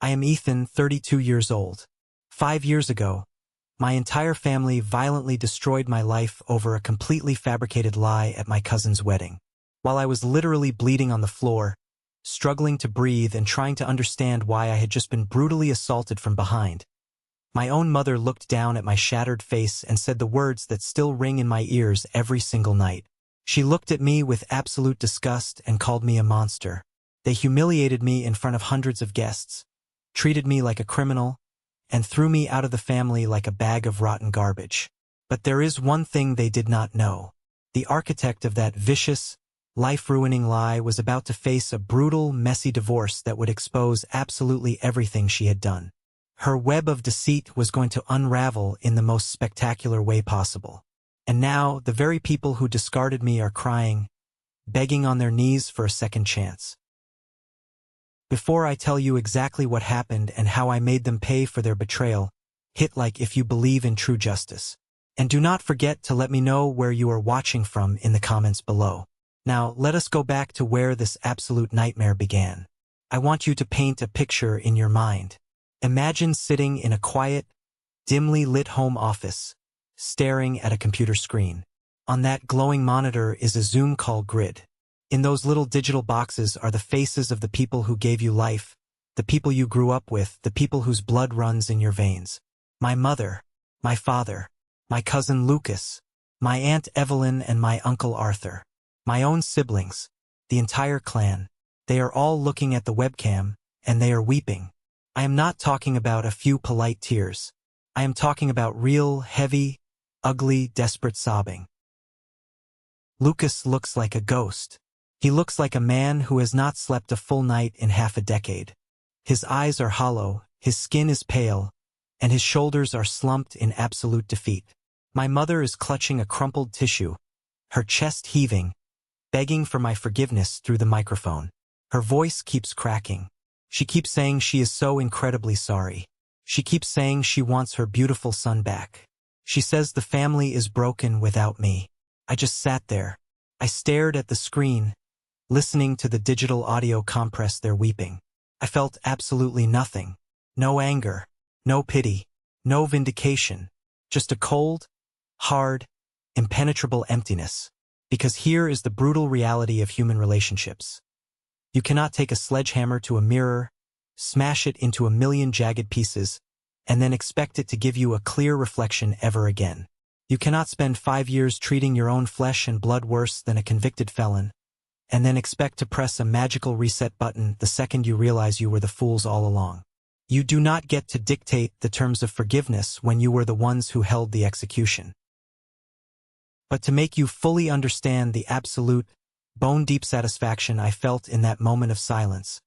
I am Ethan, 32 years old. 5 years ago, my entire family violently destroyed my life over a completely fabricated lie at my cousin's wedding. While I was literally bleeding on the floor, struggling to breathe and trying to understand why I had just been brutally assaulted from behind, my own mother looked down at my shattered face and said the words that still ring in my ears every single night. She looked at me with absolute disgust and called me a monster. They humiliated me in front of hundreds of guests, treated me like a criminal, and threw me out of the family like a bag of rotten garbage. But there is one thing they did not know. The architect of that vicious, life-ruining lie was about to face a brutal, messy divorce that would expose absolutely everything she had done. Her web of deceit was going to unravel in the most spectacular way possible. And now, the very people who discarded me are crying, begging on their knees for a second chance. Before I tell you exactly what happened and how I made them pay for their betrayal, hit like if you believe in true justice. And do not forget to let me know where you are watching from in the comments below. Now, let us go back to where this absolute nightmare began. I want you to paint a picture in your mind. Imagine sitting in a quiet, dimly lit home office, staring at a computer screen. On that glowing monitor is a Zoom call grid. In those little digital boxes are the faces of the people who gave you life, the people you grew up with, the people whose blood runs in your veins. My mother, my father, my cousin Lucas, my Aunt Evelyn and my Uncle Arthur, my own siblings, the entire clan. They are all looking at the webcam, and they are weeping. I am not talking about a few polite tears. I am talking about real, heavy, ugly, desperate sobbing. Lucas looks like a ghost. He looks like a man who has not slept a full night in half a decade. His eyes are hollow, his skin is pale, and his shoulders are slumped in absolute defeat. My mother is clutching a crumpled tissue, her chest heaving, begging for my forgiveness through the microphone. Her voice keeps cracking. She keeps saying she is so incredibly sorry. She keeps saying she wants her beautiful son back. She says the family is broken without me. I just sat there. I stared at the screen, listening to the digital audio compress their weeping. I felt absolutely nothing. No anger, no pity, no vindication. Just a cold, hard, impenetrable emptiness. Because here is the brutal reality of human relationships. You cannot take a sledgehammer to a mirror, smash it into a million jagged pieces, and then expect it to give you a clear reflection ever again. You cannot spend 5 years treating your own flesh and blood worse than a convicted felon, and then expect to press a magical reset button the second you realize you were the fools all along. You do not get to dictate the terms of forgiveness when you were the ones who held the execution. But to make you fully understand the absolute, bone-deep satisfaction I felt in that moment of silence,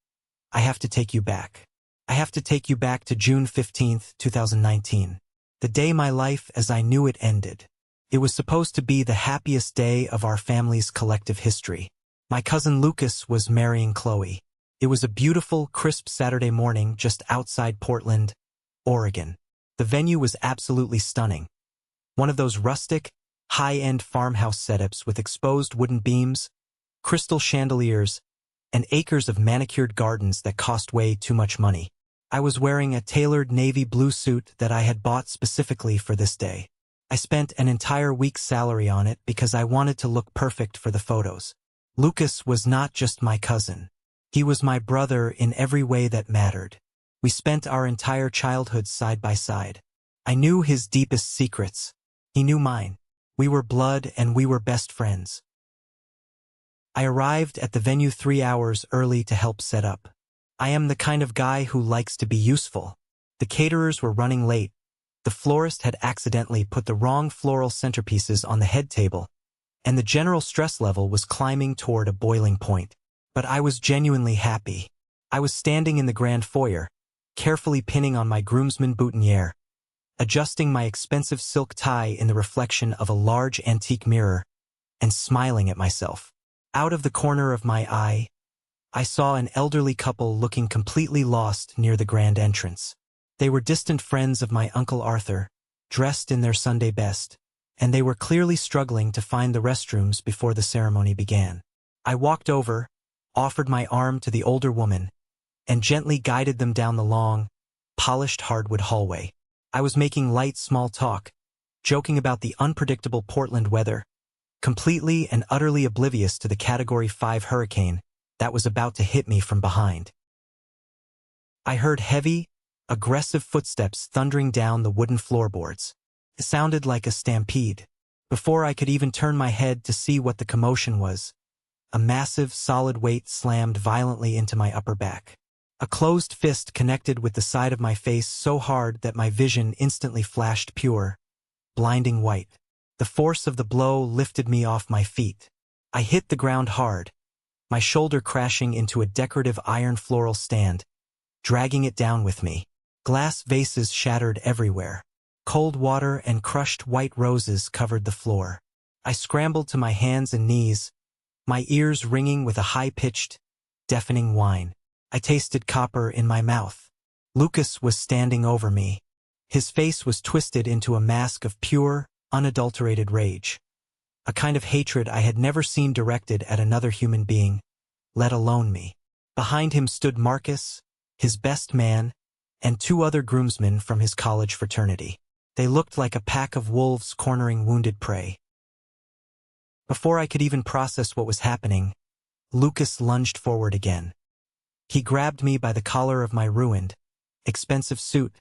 I have to take you back. I have to take you back to June 15, 2019. The day my life as I knew it ended. It was supposed to be the happiest day of our family's collective history. My cousin Lucas was marrying Chloe. It was a beautiful, crisp Saturday morning just outside Portland, Oregon. The venue was absolutely stunning. One of those rustic, high-end farmhouse setups with exposed wooden beams, crystal chandeliers, and acres of manicured gardens that cost way too much money. I was wearing a tailored navy blue suit that I had bought specifically for this day. I spent an entire week's salary on it because I wanted to look perfect for the photos. Lucas was not just my cousin. He was my brother in every way that mattered. We spent our entire childhood side by side. I knew his deepest secrets. He knew mine. We were blood and we were best friends. I arrived at the venue 3 hours early to help set up. I am the kind of guy who likes to be useful. The caterers were running late. The florist had accidentally put the wrong floral centerpieces on the head table, and the general stress level was climbing toward a boiling point. But I was genuinely happy. I was standing in the grand foyer, carefully pinning on my groomsman boutonniere, adjusting my expensive silk tie in the reflection of a large antique mirror, and smiling at myself. Out of the corner of my eye, I saw an elderly couple looking completely lost near the grand entrance. They were distant friends of my Uncle Arthur, dressed in their Sunday best, and they were clearly struggling to find the restrooms before the ceremony began. I walked over, offered my arm to the older woman, and gently guided them down the long, polished hardwood hallway. I was making light small talk, joking about the unpredictable Portland weather, completely and utterly oblivious to the Category 5 hurricane that was about to hit me from behind. I heard heavy, aggressive footsteps thundering down the wooden floorboards. It sounded like a stampede. Before I could even turn my head to see what the commotion was, a massive, solid weight slammed violently into my upper back. A closed fist connected with the side of my face so hard that my vision instantly flashed pure, blinding white. The force of the blow lifted me off my feet. I hit the ground hard, my shoulder crashing into a decorative iron floral stand, dragging it down with me. Glass vases shattered everywhere. Cold water and crushed white roses covered the floor. I scrambled to my hands and knees, my ears ringing with a high-pitched, deafening whine. I tasted copper in my mouth. Lucas was standing over me. His face was twisted into a mask of pure, unadulterated rage. A kind of hatred I had never seen directed at another human being, let alone me. Behind him stood Marcus, his best man, and two other groomsmen from his college fraternity. They looked like a pack of wolves cornering wounded prey. Before I could even process what was happening, Lucas lunged forward again. He grabbed me by the collar of my ruined, expensive suit,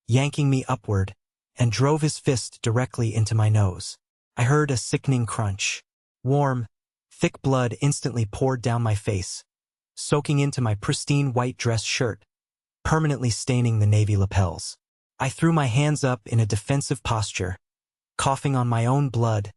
yanking me upward, and drove his fist directly into my nose. I heard a sickening crunch. Warm, thick blood instantly poured down my face, soaking into my pristine white dress shirt, permanently staining the navy lapels. I threw my hands up in a defensive posture, coughing on my own blood,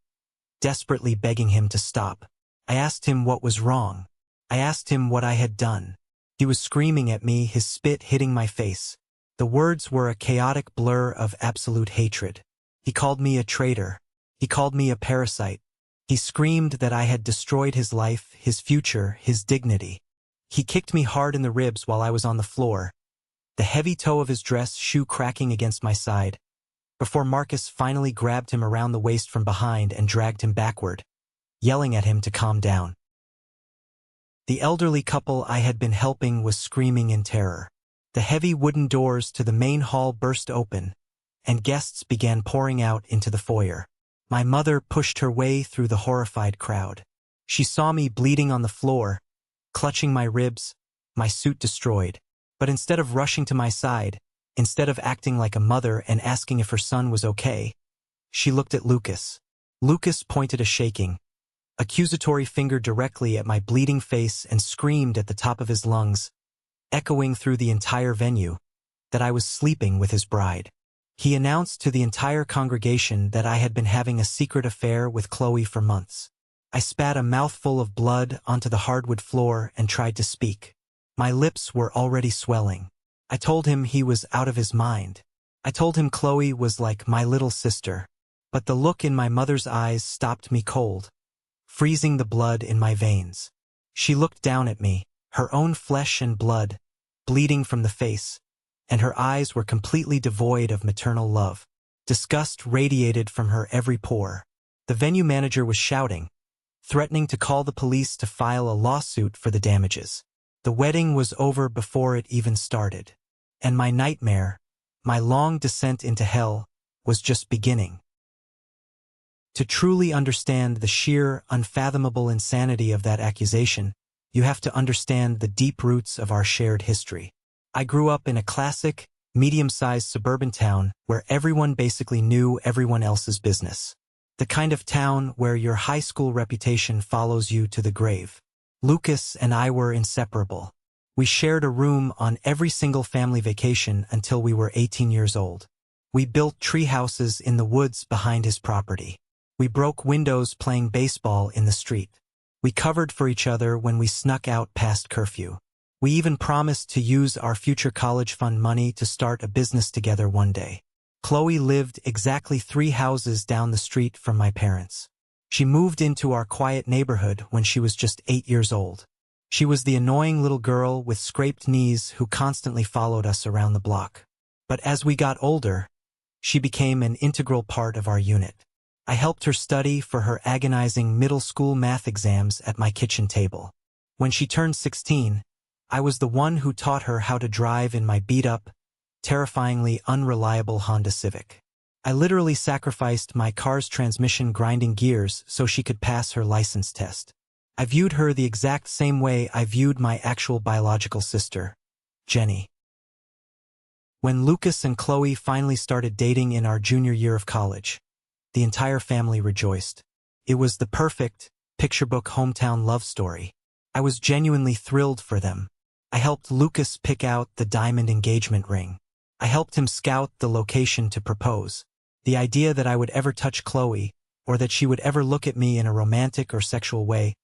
desperately begging him to stop. I asked him what was wrong. I asked him what I had done. He was screaming at me, his spit hitting my face. The words were a chaotic blur of absolute hatred. He called me a traitor. He called me a parasite. He screamed that I had destroyed his life, his future, his dignity. He kicked me hard in the ribs while I was on the floor, the heavy toe of his dress shoe cracking against my side, before Marcus finally grabbed him around the waist from behind and dragged him backward, yelling at him to calm down. The elderly couple I had been helping was screaming in terror. The heavy wooden doors to the main hall burst open, and guests began pouring out into the foyer. My mother pushed her way through the horrified crowd. She saw me bleeding on the floor, clutching my ribs, my suit destroyed. But instead of rushing to my side, instead of acting like a mother and asking if her son was okay, she looked at Lucas. Lucas pointed a shaking, accusatory finger directly at my bleeding face and screamed at the top of his lungs, echoing through the entire venue, that I was sleeping with his bride. He announced to the entire congregation that I had been having a secret affair with Chloe for months. I spat a mouthful of blood onto the hardwood floor and tried to speak. My lips were already swelling. I told him he was out of his mind. I told him Chloe was like my little sister. But the look in my mother's eyes stopped me cold, freezing the blood in my veins. She looked down at me, her own flesh and blood, bleeding from the face, and her eyes were completely devoid of maternal love. Disgust radiated from her every pore. The venue manager was shouting, threatening to call the police to file a lawsuit for the damages. The wedding was over before it even started. And my nightmare, my long descent into hell, was just beginning. To truly understand the sheer, unfathomable insanity of that accusation, you have to understand the deep roots of our shared history. I grew up in a classic, medium-sized suburban town where everyone basically knew everyone else's business. The kind of town where your high school reputation follows you to the grave. Lucas and I were inseparable. We shared a room on every single family vacation until we were 18 years old. We built tree houses in the woods behind his property. We broke windows playing baseball in the street. We covered for each other when we snuck out past curfew. We even promised to use our future college fund money to start a business together one day. Chloe lived exactly 3 houses down the street from my parents. She moved into our quiet neighborhood when she was just 8 years old. She was the annoying little girl with scraped knees who constantly followed us around the block. But as we got older, she became an integral part of our unit. I helped her study for her agonizing middle school math exams at my kitchen table. When she turned 16, I was the one who taught her how to drive in my beat-up, terrifyingly unreliable Honda Civic. I literally sacrificed my car's transmission grinding gears so she could pass her license test. I viewed her the exact same way I viewed my actual biological sister, Jenny. When Lucas and Chloe finally started dating in our junior year of college, the entire family rejoiced. It was the perfect, picture-book hometown love story. I was genuinely thrilled for them. I helped Lucas pick out the diamond engagement ring. I helped him scout the location to propose. The idea that I would ever touch Chloe, or that she would ever look at me in a romantic or sexual way,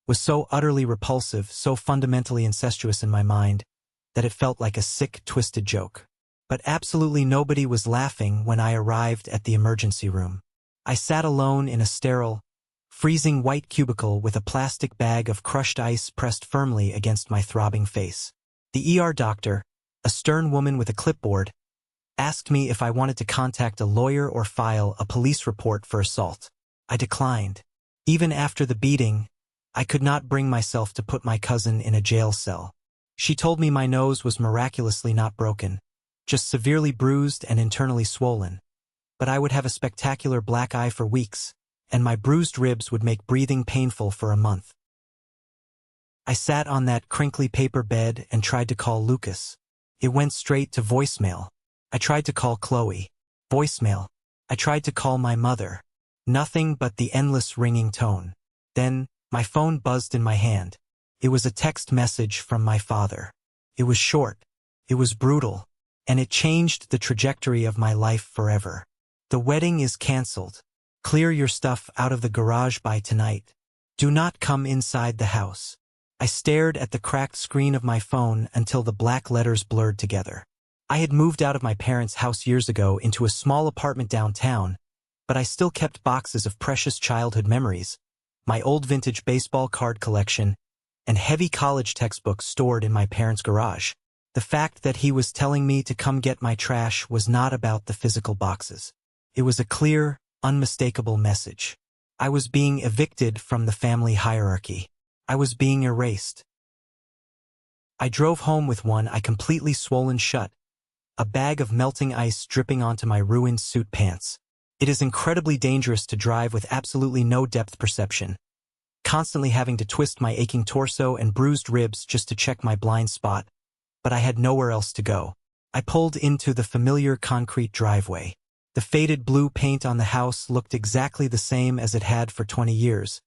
was so utterly repulsive, so fundamentally incestuous in my mind, that it felt like a sick, twisted joke. But absolutely nobody was laughing when I arrived at the emergency room. I sat alone in a sterile, freezing white cubicle with a plastic bag of crushed ice pressed firmly against my throbbing face. The ER doctor, a stern woman with a clipboard, asked me if I wanted to contact a lawyer or file a police report for assault. I declined. Even after the beating, I could not bring myself to put my cousin in a jail cell. She told me my nose was miraculously not broken, just severely bruised and internally swollen. But I would have a spectacular black eye for weeks, and my bruised ribs would make breathing painful for a month. I sat on that crinkly paper bed and tried to call Lucas. It went straight to voicemail. I tried to call Chloe. Voicemail. I tried to call my mother. Nothing but the endless ringing tone. Then, my phone buzzed in my hand. It was a text message from my father. It was short. It was brutal. And it changed the trajectory of my life forever. The wedding is canceled. Clear your stuff out of the garage by tonight. Do not come inside the house. I stared at the cracked screen of my phone until the black letters blurred together. I had moved out of my parents' house years ago into a small apartment downtown, but I still kept boxes of precious childhood memories, my old vintage baseball card collection, and heavy college textbooks stored in my parents' garage. The fact that he was telling me to come get my trash was not about the physical boxes. It was a clear, unmistakable message. I was being evicted from the family hierarchy. I was being erased. I drove home with one eye completely swollen shut, a bag of melting ice dripping onto my ruined suit pants. It is incredibly dangerous to drive with absolutely no depth perception, constantly having to twist my aching torso and bruised ribs just to check my blind spot, but I had nowhere else to go. I pulled into the familiar concrete driveway. The faded blue paint on the house looked exactly the same as it had for 20 years,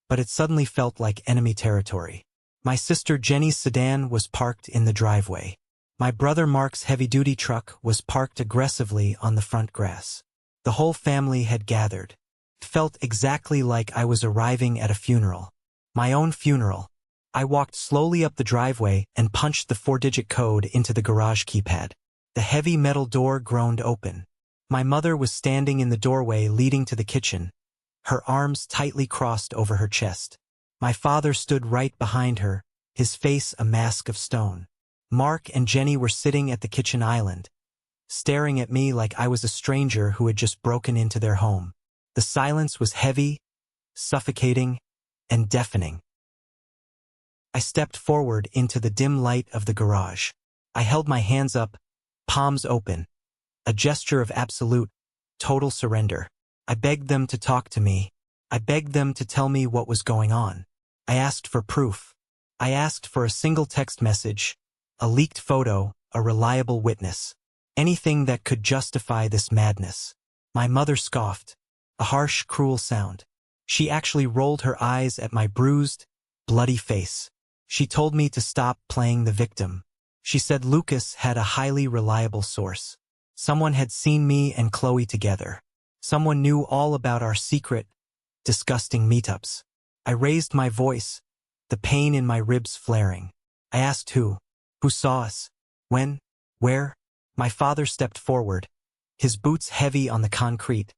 but it suddenly felt like enemy territory. My sister Jenny's sedan was parked in the driveway. My brother Mark's heavy-duty truck was parked aggressively on the front grass. The whole family had gathered. It felt exactly like I was arriving at a funeral. My own funeral. I walked slowly up the driveway and punched the 4-digit code into the garage keypad. The heavy metal door groaned open. My mother was standing in the doorway leading to the kitchen, her arms tightly crossed over her chest. My father stood right behind her, his face a mask of stone. Mark and Jenny were sitting at the kitchen island, staring at me like I was a stranger who had just broken into their home. The silence was heavy, suffocating, and deafening. I stepped forward into the dim light of the garage. I held my hands up, palms open, a gesture of absolute, total surrender. I begged them to talk to me. I begged them to tell me what was going on. I asked for proof. I asked for a single text message, a leaked photo, a reliable witness. Anything that could justify this madness. My mother scoffed, a harsh, cruel sound. She actually rolled her eyes at my bruised, bloody face. She told me to stop playing the victim. She said Lucas had a highly reliable source. Someone had seen me and Chloe together. Someone knew all about our secret, disgusting meetups. I raised my voice, the pain in my ribs flaring. I asked who? Who saw us? When? Where? My father stepped forward, his boots heavy on the concrete,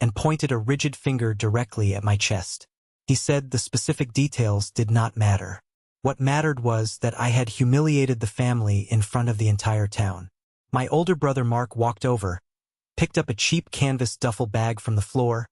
and pointed a rigid finger directly at my chest. He said the specific details did not matter. What mattered was that I had humiliated the family in front of the entire town. My older brother Mark walked over, picked up a cheap canvas duffel bag from the floor,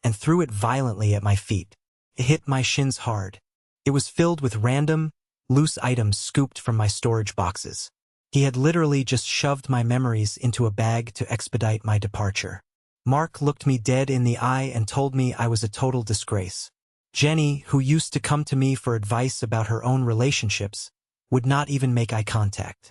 and threw it violently at my feet. It hit my shins hard. It was filled with random, loose items scooped from my storage boxes. He had literally just shoved my memories into a bag to expedite my departure. Mark looked me dead in the eye and told me I was a total disgrace. Jenny, who used to come to me for advice about her own relationships, would not even make eye contact.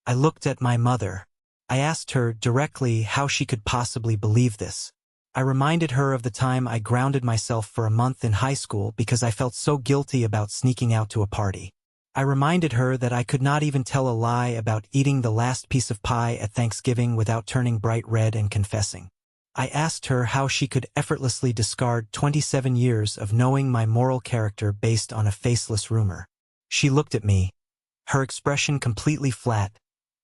I looked at my mother. I asked her directly how she could possibly believe this. I reminded her of the time I grounded myself for a month in high school because I felt so guilty about sneaking out to a party. I reminded her that I could not even tell a lie about eating the last piece of pie at Thanksgiving without turning bright red and confessing. I asked her how she could effortlessly discard 27 years of knowing my moral character based on a faceless rumor. She looked at me, her expression completely flat,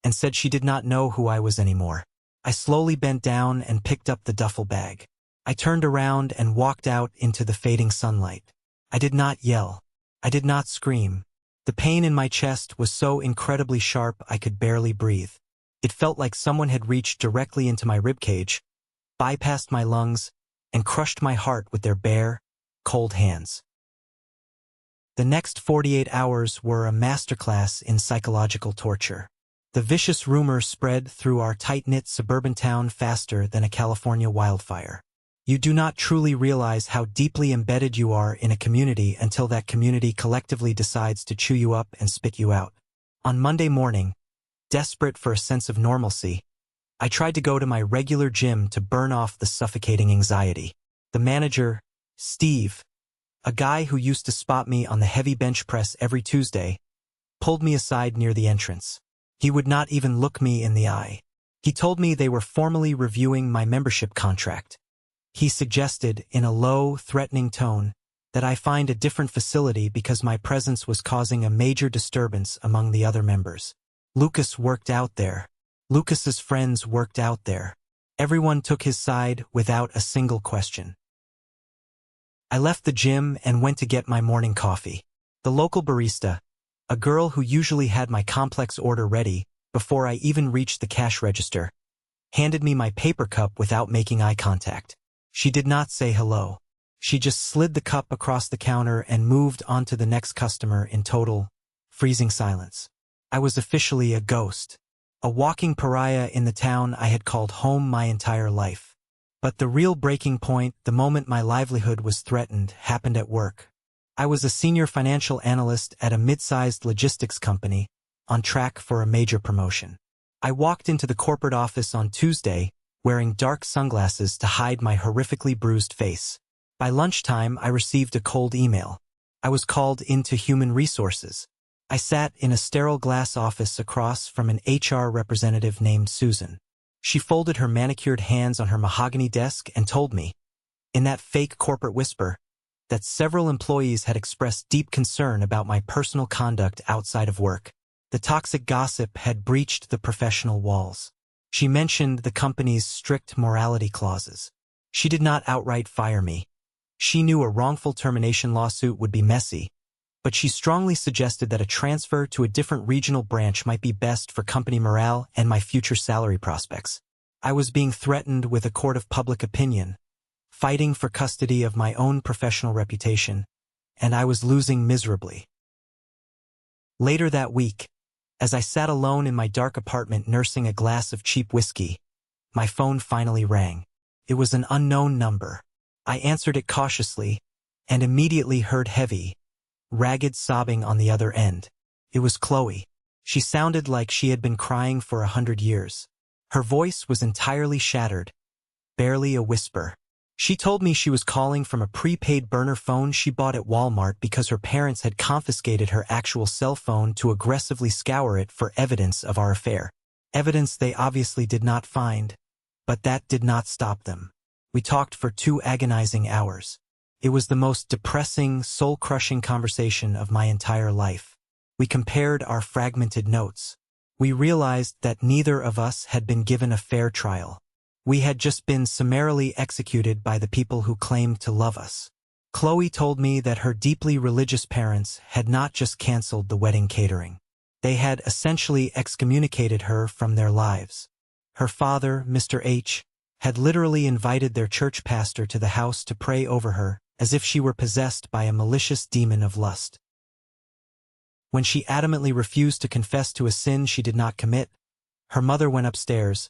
and said she did not know who I was anymore. I slowly bent down and picked up the duffel bag. I turned around and walked out into the fading sunlight. I did not yell. I did not scream. The pain in my chest was so incredibly sharp I could barely breathe. It felt like someone had reached directly into my ribcage, bypassed my lungs, and crushed my heart with their bare, cold hands. The next 48 hours were a masterclass in psychological torture. The vicious rumor spread through our tight-knit suburban town faster than a California wildfire. You do not truly realize how deeply embedded you are in a community until that community collectively decides to chew you up and spit you out. On Monday morning, desperate for a sense of normalcy, I tried to go to my regular gym to burn off the suffocating anxiety. The manager, Steve, a guy who used to spot me on the heavy bench press every Tuesday, pulled me aside near the entrance. He would not even look me in the eye. He told me they were formally reviewing my membership contract. He suggested, in a low, threatening tone, that I find a different facility because my presence was causing a major disturbance among the other members. Lucas worked out there. Lucas's friends worked out there. Everyone took his side without a single question. I left the gym and went to get my morning coffee. The local barista, a girl who usually had my complex order ready before I even reached the cash register, handed me my paper cup without making eye contact. She did not say hello. She just slid the cup across the counter and moved on to the next customer in total, freezing silence. I was officially a ghost, a walking pariah in the town I had called home my entire life. But the real breaking point, the moment my livelihood was threatened, happened at work. I was a senior financial analyst at a mid-sized logistics company, on track for a major promotion. I walked into the corporate office on Tuesday, wearing dark sunglasses to hide my horrifically bruised face. By lunchtime, I received a cold email. I was called into human resources. I sat in a sterile glass office across from an HR representative named Susan. She folded her manicured hands on her mahogany desk and told me, in that fake corporate whisper, that several employees had expressed deep concern about my personal conduct outside of work. The toxic gossip had breached the professional walls. She mentioned the company's strict morality clauses. She did not outright fire me. She knew a wrongful termination lawsuit would be messy, but she strongly suggested that a transfer to a different regional branch might be best for company morale and my future salary prospects. I was being threatened with a court of public opinion, fighting for custody of my own professional reputation, and I was losing miserably. Later that week, as I sat alone in my dark apartment nursing a glass of cheap whiskey, my phone finally rang. It was an unknown number. I answered it cautiously, and immediately heard heavy, ragged sobbing on the other end. It was Chloe. She sounded like she had been crying for 100 years. Her voice was entirely shattered, barely a whisper. She told me she was calling from a prepaid burner phone she bought at Walmart because her parents had confiscated her actual cell phone to aggressively scour it for evidence of our affair. Evidence they obviously did not find, but that did not stop them. We talked for 2 agonizing hours. It was the most depressing, soul-crushing conversation of my entire life. We compared our fragmented notes. We realized that neither of us had been given a fair trial. We had just been summarily executed by the people who claimed to love us. Chloe told me that her deeply religious parents had not just canceled the wedding catering. They had essentially excommunicated her from their lives. Her father, Mr. H., had literally invited their church pastor to the house to pray over her, as if she were possessed by a malicious demon of lust. When she adamantly refused to confess to a sin she did not commit, her mother went upstairs,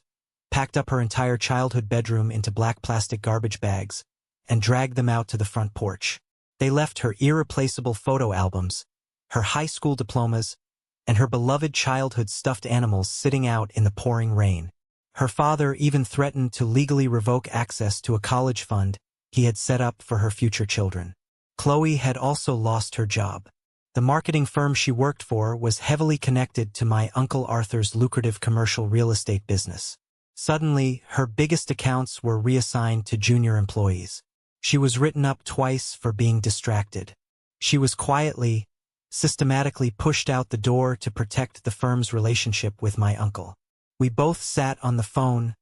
packed up her entire childhood bedroom into black plastic garbage bags, and dragged them out to the front porch. They left her irreplaceable photo albums, her high school diplomas, and her beloved childhood stuffed animals sitting out in the pouring rain. Her father even threatened to legally revoke access to a college fund he had set up for her future children. Chloe had also lost her job. The marketing firm she worked for was heavily connected to my Uncle Arthur's lucrative commercial real estate business. Suddenly, her biggest accounts were reassigned to junior employees. She was written up twice for being distracted. She was quietly, systematically pushed out the door to protect the firm's relationship with my uncle. We both sat on the phone,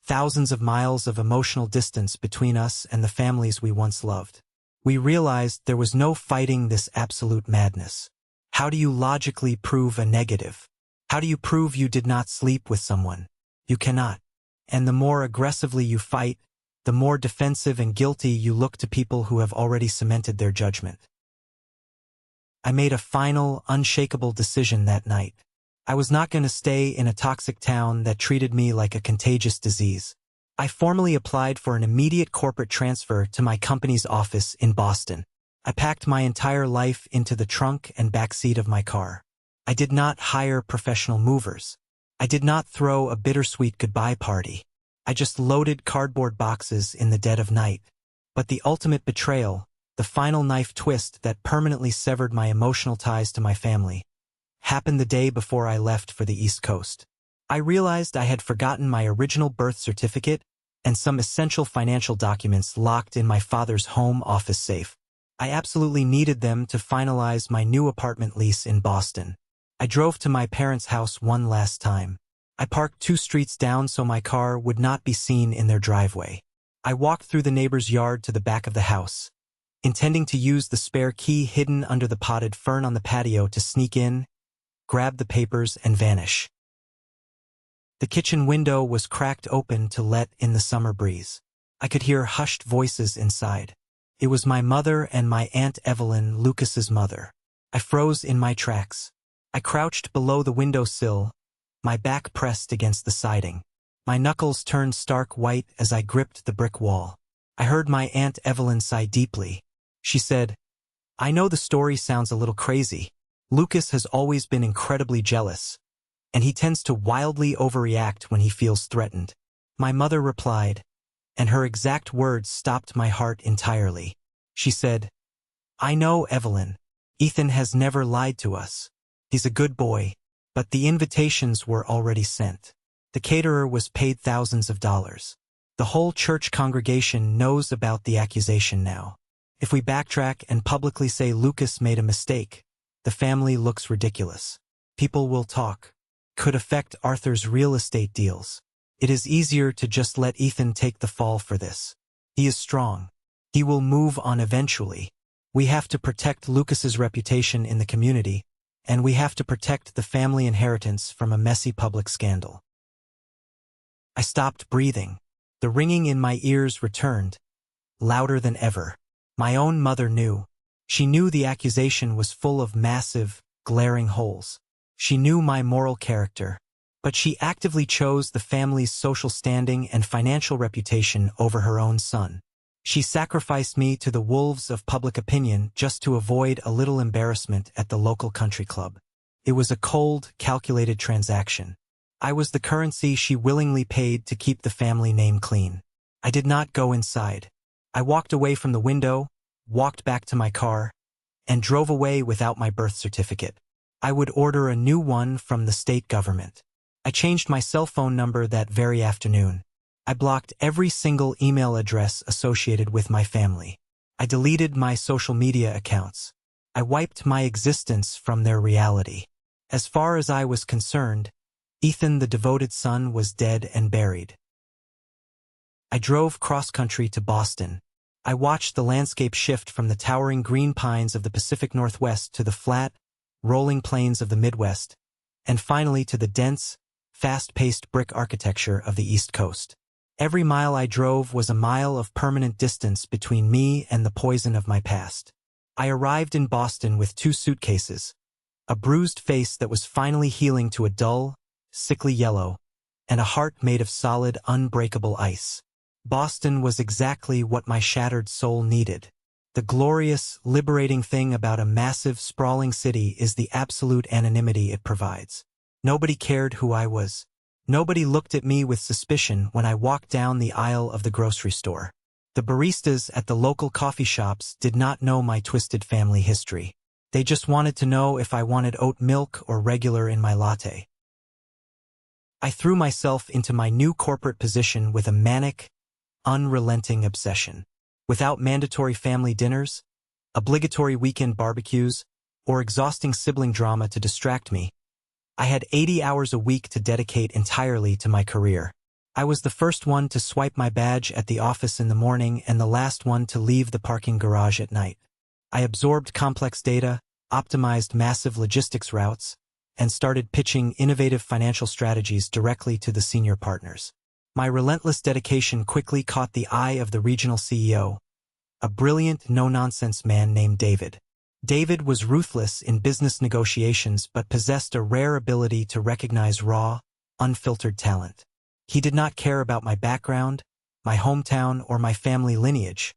thousands of miles of emotional distance between us and the families we once loved. We realized there was no fighting this absolute madness. How do you logically prove a negative? How do you prove you did not sleep with someone? You cannot. And the more aggressively you fight, the more defensive and guilty you look to people who have already cemented their judgment. I made a final, unshakable decision that night. I was not going to stay in a toxic town that treated me like a contagious disease. I formally applied for an immediate corporate transfer to my company's office in Boston. I packed my entire life into the trunk and back seat of my car. I did not hire professional movers. I did not throw a bittersweet goodbye party. I just loaded cardboard boxes in the dead of night. But the ultimate betrayal, the final knife twist that permanently severed my emotional ties to my family, happened the day before I left for the East Coast. I realized I had forgotten my original birth certificate and some essential financial documents locked in my father's home office safe. I absolutely needed them to finalize my new apartment lease in Boston. I drove to my parents' house one last time. I parked 2 streets down so my car would not be seen in their driveway. I walked through the neighbor's yard to the back of the house, intending to use the spare key hidden under the potted fern on the patio to sneak in, grab the papers, and vanish. The kitchen window was cracked open to let in the summer breeze. I could hear hushed voices inside. It was my mother and my Aunt Evelyn, Lucas's mother. I froze in my tracks. I crouched below the windowsill, my back pressed against the siding. My knuckles turned stark white as I gripped the brick wall. I heard my Aunt Evelyn sigh deeply. She said, "I know the story sounds a little crazy. Lucas has always been incredibly jealous, and he tends to wildly overreact when he feels threatened." My mother replied, and her exact words stopped my heart entirely. She said, "I know, Evelyn. Ethan has never lied to us. He's a good boy." But the invitations were already sent. The caterer was paid thousands of dollars. The whole church congregation knows about the accusation now. If we backtrack and publicly say Lucas made a mistake, the family looks ridiculous. People will talk. Could affect Arthur's real estate deals. It is easier to just let Ethan take the fall for this. He is strong. He will move on eventually. We have to protect Lucas's reputation in the community, and we have to protect the family inheritance from a messy public scandal. I stopped breathing. The ringing in my ears returned, louder than ever. My own mother knew. She knew the accusation was full of massive, glaring holes. She knew my moral character, but she actively chose the family's social standing and financial reputation over her own son. She sacrificed me to the wolves of public opinion just to avoid a little embarrassment at the local country club. It was a cold, calculated transaction. I was the currency she willingly paid to keep the family name clean. I did not go inside. I walked away from the window, walked back to my car, and drove away without my birth certificate. I would order a new one from the state government. I changed my cell phone number that very afternoon. I blocked every single email address associated with my family. I deleted my social media accounts. I wiped my existence from their reality. As far as I was concerned, Ethan, the devoted son, was dead and buried. I drove cross-country to Boston. I watched the landscape shift from the towering green pines of the Pacific Northwest to the flat, rolling plains of the Midwest, and finally to the dense, fast-paced brick architecture of the East Coast. Every mile I drove was a mile of permanent distance between me and the poison of my past. I arrived in Boston with 2 suitcases, a bruised face that was finally healing to a dull, sickly yellow, and a heart made of solid, unbreakable ice. Boston was exactly what my shattered soul needed. The glorious, liberating thing about a massive, sprawling city is the absolute anonymity it provides. Nobody cared who I was. Nobody looked at me with suspicion when I walked down the aisle of the grocery store. The baristas at the local coffee shops did not know my twisted family history. They just wanted to know if I wanted oat milk or regular in my latte. I threw myself into my new corporate position with a manic, unrelenting obsession. Without mandatory family dinners, obligatory weekend barbecues, or exhausting sibling drama to distract me, I had 80 hours a week to dedicate entirely to my career. I was the first one to swipe my badge at the office in the morning and the last one to leave the parking garage at night. I absorbed complex data, optimized massive logistics routes, and started pitching innovative financial strategies directly to the senior partners. My relentless dedication quickly caught the eye of the regional CEO, a brilliant, no-nonsense man named David. David was ruthless in business negotiations but possessed a rare ability to recognize raw, unfiltered talent. He did not care about my background, my hometown, or my family lineage.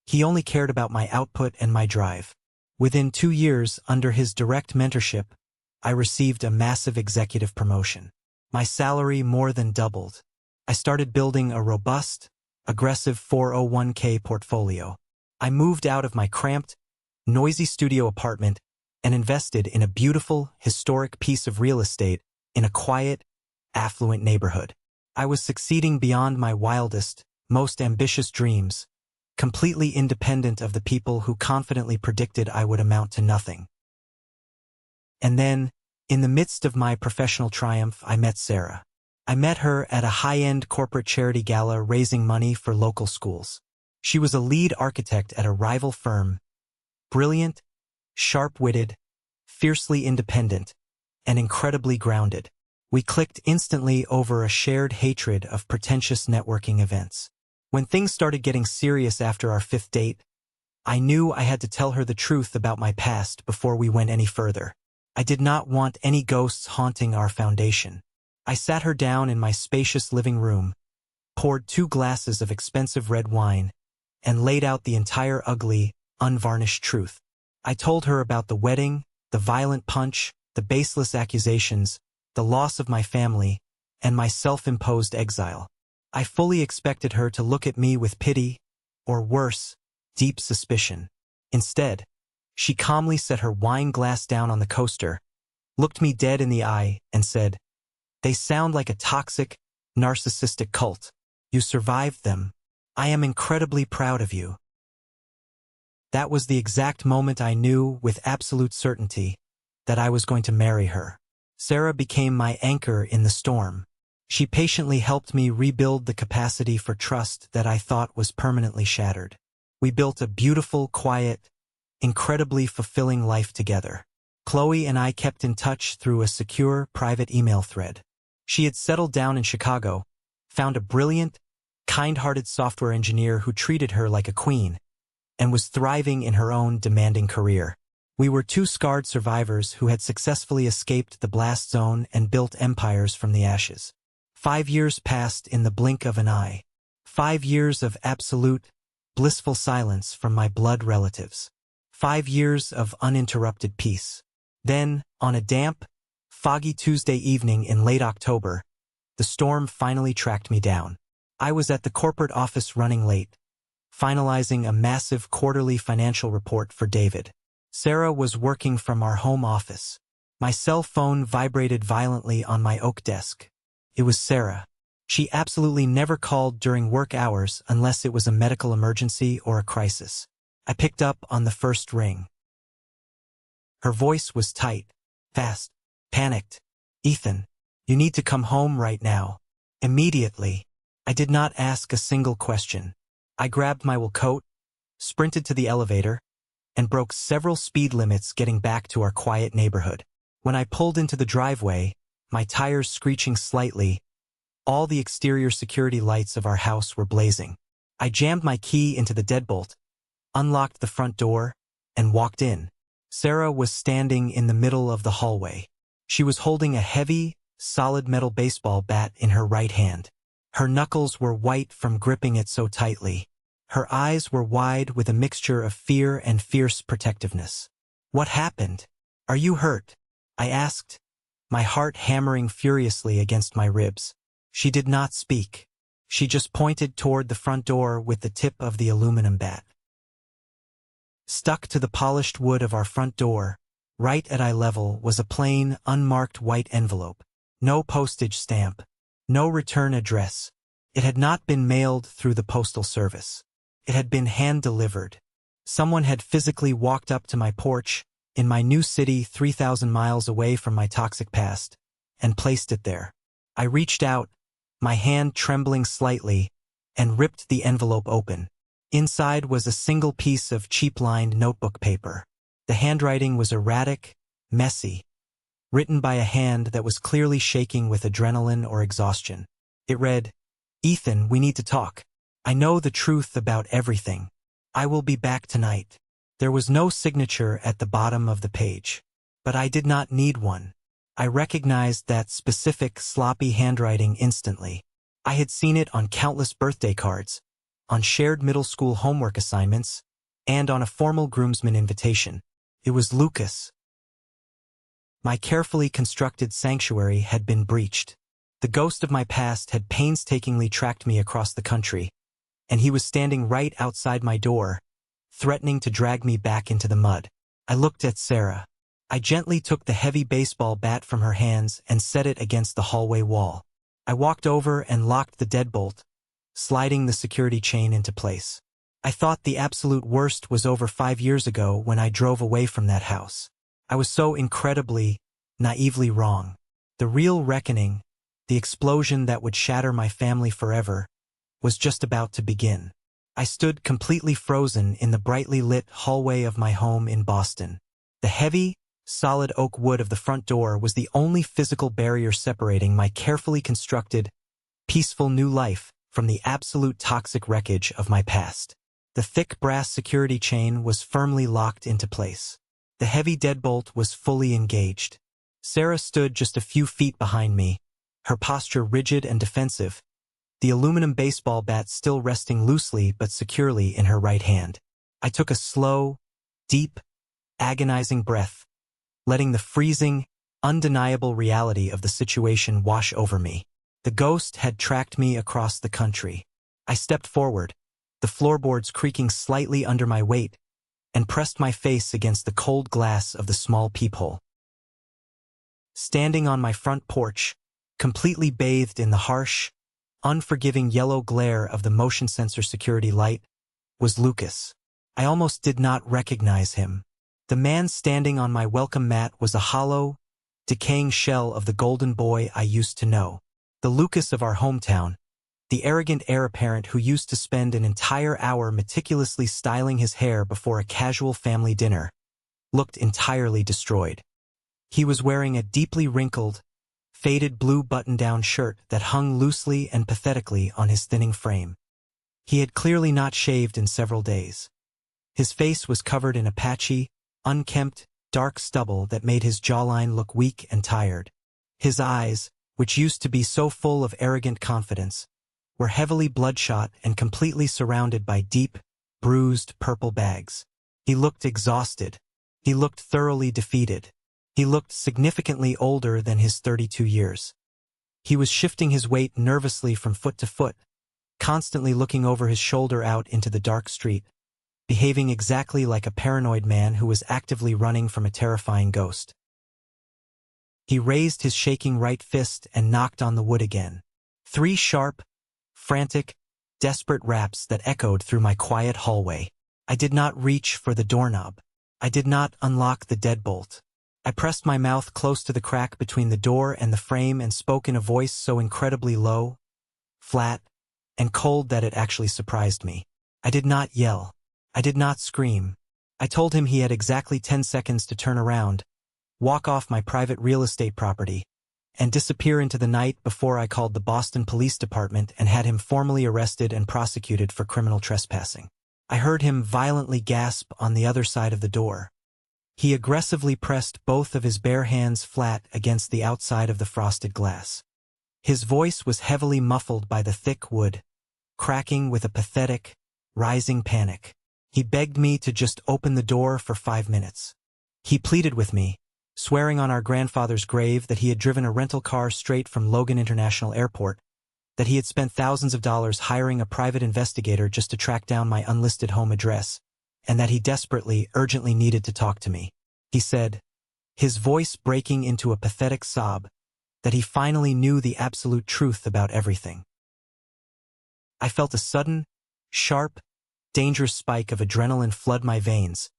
He only cared about my output and my drive. Within 2 years, under his direct mentorship, I received a massive executive promotion. My salary more than doubled. I started building a robust, aggressive 401k portfolio. I moved out of my cramped, noisy studio apartment and invested in a beautiful, historic piece of real estate in a quiet, affluent neighborhood. I was succeeding beyond my wildest, most ambitious dreams, completely independent of the people who confidently predicted I would amount to nothing. And then, in the midst of my professional triumph, I met Sarah. I met her at a high-end corporate charity gala raising money for local schools. She was a lead architect at a rival firm, brilliant, sharp-witted, fiercely independent, and incredibly grounded. We clicked instantly over a shared hatred of pretentious networking events. When things started getting serious after our 5th date, I knew I had to tell her the truth about my past before we went any further. I did not want any ghosts haunting our foundation. I sat her down in my spacious living room, poured 2 glasses of expensive red wine, and laid out the entire ugly, unvarnished truth. I told her about the wedding, the violent punch, the baseless accusations, the loss of my family, and my self-imposed exile. I fully expected her to look at me with pity, or worse, deep suspicion. Instead, she calmly set her wine glass down on the coaster, looked me dead in the eye, and said, "They sound like a toxic, narcissistic cult. You survived them. I am incredibly proud of you." That was the exact moment I knew, with absolute certainty, that I was going to marry her. Sarah became my anchor in the storm. She patiently helped me rebuild the capacity for trust that I thought was permanently shattered. We built a beautiful, quiet, incredibly fulfilling life together. Chloe and I kept in touch through a secure, private email thread. She had settled down in Chicago, found a brilliant, kind-hearted software engineer who treated her like a queen, and was thriving in her own demanding career. We were 2 scarred survivors who had successfully escaped the blast zone and built empires from the ashes. 5 years passed in the blink of an eye. 5 years of absolute, blissful silence from my blood relatives. 5 years of uninterrupted peace. Then, on a damp, foggy Tuesday evening in late October, the storm finally tracked me down. I was at the corporate office running late, finalizing a massive quarterly financial report for David. Sarah was working from our home office. My cell phone vibrated violently on my oak desk. It was Sarah. She absolutely never called during work hours unless it was a medical emergency or a crisis. I picked up on the first ring. Her voice was tight, fast, panicked. "Ethan, you need to come home right now. Immediately." I did not ask a single question. I grabbed my wool coat, sprinted to the elevator, and broke several speed limits getting back to our quiet neighborhood. When I pulled into the driveway, my tires screeching slightly, all the exterior security lights of our house were blazing. I jammed my key into the deadbolt, unlocked the front door, and walked in. Sarah was standing in the middle of the hallway. She was holding a heavy, solid metal baseball bat in her right hand. Her knuckles were white from gripping it so tightly. Her eyes were wide with a mixture of fear and fierce protectiveness. "What happened? Are you hurt?" I asked, my heart hammering furiously against my ribs. She did not speak. She just pointed toward the front door with the tip of the aluminum bat. Stuck to the polished wood of our front door, right at eye level, was a plain, unmarked white envelope. No postage stamp. No return address. It had not been mailed through the postal service. It had been hand-delivered. Someone had physically walked up to my porch, in my new city 3,000 miles away from my toxic past, and placed it there. I reached out, my hand trembling slightly, and ripped the envelope open. Inside was a single piece of cheap-lined notebook paper. The handwriting was erratic, messy, written by a hand that was clearly shaking with adrenaline or exhaustion. It read, "Ethan, we need to talk. I know the truth about everything. I will be back tonight." There was no signature at the bottom of the page. But I did not need one. I recognized that specific sloppy handwriting instantly. I had seen it on countless birthday cards, on shared middle school homework assignments, and on a formal groomsman invitation. It was Lucas. My carefully constructed sanctuary had been breached. The ghost of my past had painstakingly tracked me across the country, and he was standing right outside my door, threatening to drag me back into the mud. I looked at Sarah. I gently took the heavy baseball bat from her hands and set it against the hallway wall. I walked over and locked the deadbolt, sliding the security chain into place. I thought the absolute worst was over 5 years ago when I drove away from that house. I was so incredibly, naively wrong. The real reckoning, the explosion that would shatter my family forever, was just about to begin. I stood completely frozen in the brightly lit hallway of my home in Boston. The heavy, solid oak wood of the front door was the only physical barrier separating my carefully constructed, peaceful new life from the absolute toxic wreckage of my past. The thick brass security chain was firmly locked into place. The heavy deadbolt was fully engaged. Sarah stood just a few feet behind me, her posture rigid and defensive, the aluminum baseball bat still resting loosely but securely in her right hand. I took a slow, deep, agonizing breath, letting the freezing, undeniable reality of the situation wash over me. The ghost had tracked me across the country. I stepped forward, the floorboards creaking slightly under my weight, and pressed my face against the cold glass of the small peephole. Standing on my front porch, completely bathed in the harsh, unforgiving yellow glare of the motion sensor security light, was Lucas. I almost did not recognize him. The man standing on my welcome mat was a hollow, decaying shell of the golden boy I used to know. The Lucas of our hometown, the arrogant heir apparent who used to spend an entire hour meticulously styling his hair before a casual family dinner, looked entirely destroyed. He was wearing a deeply wrinkled, faded blue button-down shirt that hung loosely and pathetically on his thinning frame. He had clearly not shaved in several days. His face was covered in a patchy, unkempt, dark stubble that made his jawline look weak and tired. His eyes, which used to be so full of arrogant confidence, were heavily bloodshot and completely surrounded by deep, bruised purple bags. He looked exhausted. He looked thoroughly defeated. He looked significantly older than his 32 years. He was shifting his weight nervously from foot to foot, constantly looking over his shoulder out into the dark street, behaving exactly like a paranoid man who was actively running from a terrifying ghost. He raised his shaking right fist and knocked on the wood again. 3 sharp, frantic, desperate raps that echoed through my quiet hallway. I did not reach for the doorknob. I did not unlock the deadbolt. I pressed my mouth close to the crack between the door and the frame and spoke in a voice so incredibly low, flat, and cold that it actually surprised me. I did not yell. I did not scream. I told him he had exactly 10 seconds to turn around, walk off my private real estate property, and disappear into the night before I called the Boston Police Department and had him formally arrested and prosecuted for criminal trespassing. I heard him violently gasp on the other side of the door. He aggressively pressed both of his bare hands flat against the outside of the frosted glass. His voice was heavily muffled by the thick wood, cracking with a pathetic, rising panic. He begged me to just open the door for 5 minutes. He pleaded with me, swearing on our grandfather's grave that he had driven a rental car straight from Logan International Airport, that he had spent thousands of dollars hiring a private investigator just to track down my unlisted home address, and that he desperately, urgently needed to talk to me. He said, his voice breaking into a pathetic sob, that he finally knew the absolute truth about everything. I felt a sudden, sharp, dangerous spike of adrenaline flood my veins,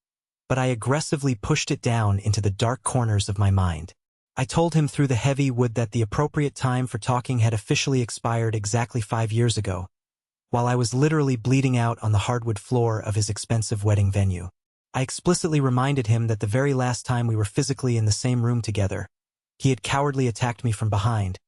but I aggressively pushed it down into the dark corners of my mind. I told him through the heavy wood that the appropriate time for talking had officially expired exactly 5 years ago, while I was literally bleeding out on the hardwood floor of his expensive wedding venue. I explicitly reminded him that the very last time we were physically in the same room together, he had cowardly attacked me from behind,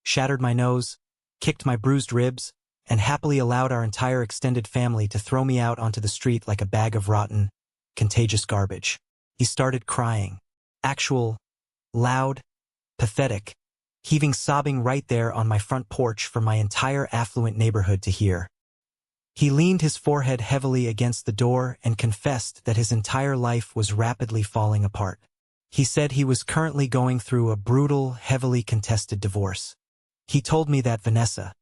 shattered my nose, kicked my bruised ribs, and happily allowed our entire extended family to throw me out onto the street like a bag of rotten, contagious garbage. He started crying. Actual, loud, pathetic, heaving sobbing right there on my front porch for my entire affluent neighborhood to hear. He leaned his forehead heavily against the door and confessed that his entire life was rapidly falling apart. He said he was currently going through a brutal, heavily contested divorce. He told me that Vanessa,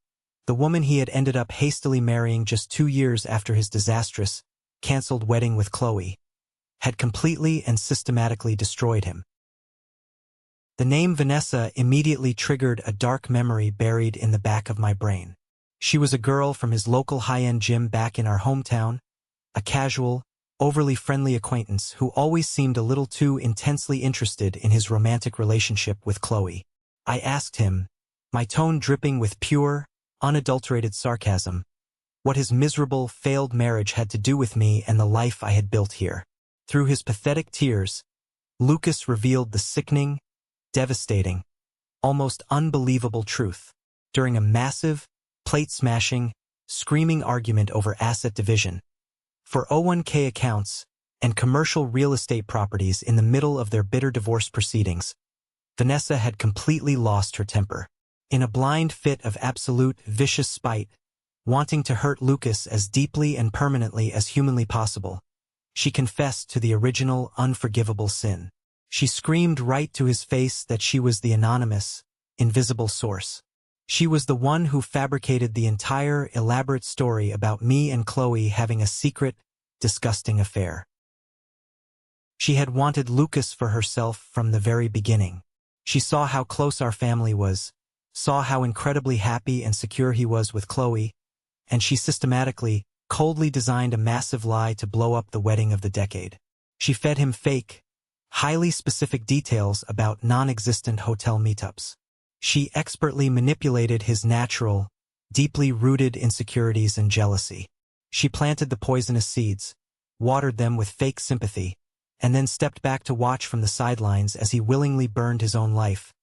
the woman he had ended up hastily marrying just 2 years after his disastrous, canceled wedding with Chloe, had completely and systematically destroyed him. The name Vanessa immediately triggered a dark memory buried in the back of my brain. She was a girl from his local high-end gym back in our hometown, a casual, overly friendly acquaintance who always seemed a little too intensely interested in his romantic relationship with Chloe. I asked him, my tone dripping with pure, unadulterated sarcasm, what his miserable, failed marriage had to do with me and the life I had built here. Through his pathetic tears, Lucas revealed the sickening, devastating, almost unbelievable truth. During a massive, plate-smashing, screaming argument over asset division, for 401k accounts and commercial real estate properties in the middle of their bitter divorce proceedings, Vanessa had completely lost her temper. In a blind fit of absolute, vicious spite, wanting to hurt Lucas as deeply and permanently as humanly possible, she confessed to the original, unforgivable sin. She screamed right to his face that she was the anonymous, invisible source. She was the one who fabricated the entire, elaborate story about me and Chloe having a secret, disgusting affair. She had wanted Lucas for herself from the very beginning. She saw how close our family was, saw how incredibly happy and secure he was with Chloe, and she systematically, coldly designed a massive lie to blow up the wedding of the decade. She fed him fake, highly specific details about non-existent hotel meetups. She expertly manipulated his natural, deeply rooted insecurities and jealousy. She planted the poisonous seeds, watered them with fake sympathy, and then stepped back to watch from the sidelines as he willingly burned his own life,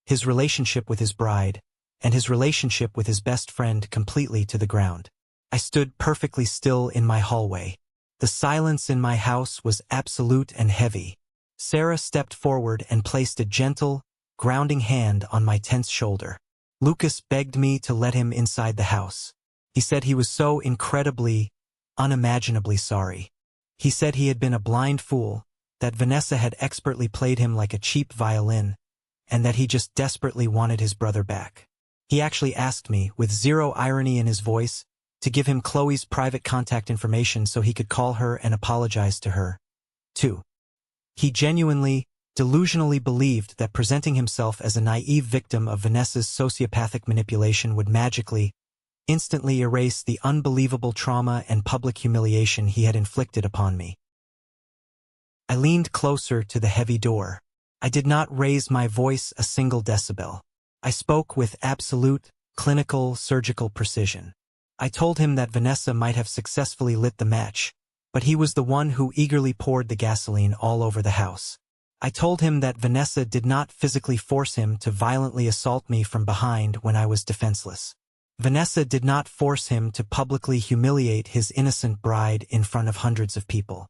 his relationship with his bride, and his relationship with his best friend completely to the ground. I stood perfectly still in my hallway. The silence in my house was absolute and heavy. Sarah stepped forward and placed a gentle, grounding hand on my tense shoulder. Lucas begged me to let him inside the house. He said he was so incredibly, unimaginably sorry. He said he had been a blind fool, that Vanessa had expertly played him like a cheap violin, and that he just desperately wanted his brother back. He actually asked me, with zero irony in his voice, to give him Chloe's private contact information so he could call her and apologize to her, too. He genuinely, delusionally believed that presenting himself as a naive victim of Vanessa's sociopathic manipulation would magically, instantly erase the unbelievable trauma and public humiliation he had inflicted upon me. I leaned closer to the heavy door. I did not raise my voice a single decibel. I spoke with absolute, clinical, surgical precision. I told him that Vanessa might have successfully lit the match, but he was the one who eagerly poured the gasoline all over the house. I told him that Vanessa did not physically force him to violently assault me from behind when I was defenseless. Vanessa did not force him to publicly humiliate his innocent bride in front of hundreds of people.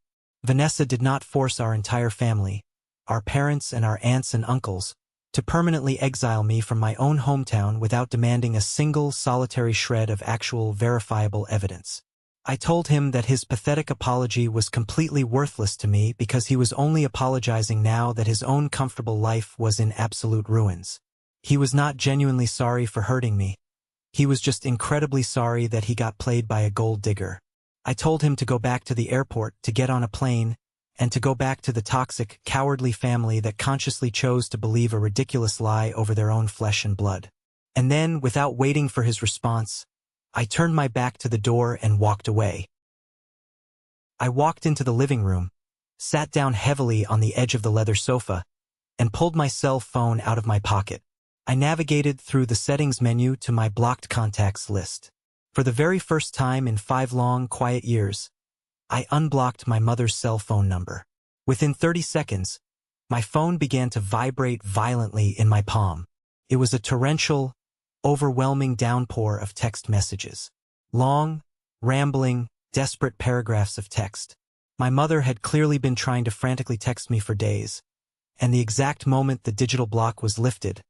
Vanessa did not force our entire family, our parents and our aunts and uncles, to permanently exile me from my own hometown without demanding a single solitary shred of actual verifiable evidence. I told him that his pathetic apology was completely worthless to me because he was only apologizing now that his own comfortable life was in absolute ruins. He was not genuinely sorry for hurting me. He was just incredibly sorry that he got played by a gold digger. I told him to go back to the airport, to get on a plane, and to go back to the toxic, cowardly family that consciously chose to believe a ridiculous lie over their own flesh and blood. And then, without waiting for his response, I turned my back to the door and walked away. I walked into the living room, sat down heavily on the edge of the leather sofa, and pulled my cell phone out of my pocket. I navigated through the settings menu to my blocked contacts list. For the very first time in 5 long, quiet years, I unblocked my mother's cell phone number. Within 30 seconds, my phone began to vibrate violently in my palm. It was a torrential, overwhelming downpour of text messages. Long, rambling, desperate paragraphs of text. My mother had clearly been trying to frantically text me for days, and the exact moment the digital block was lifted,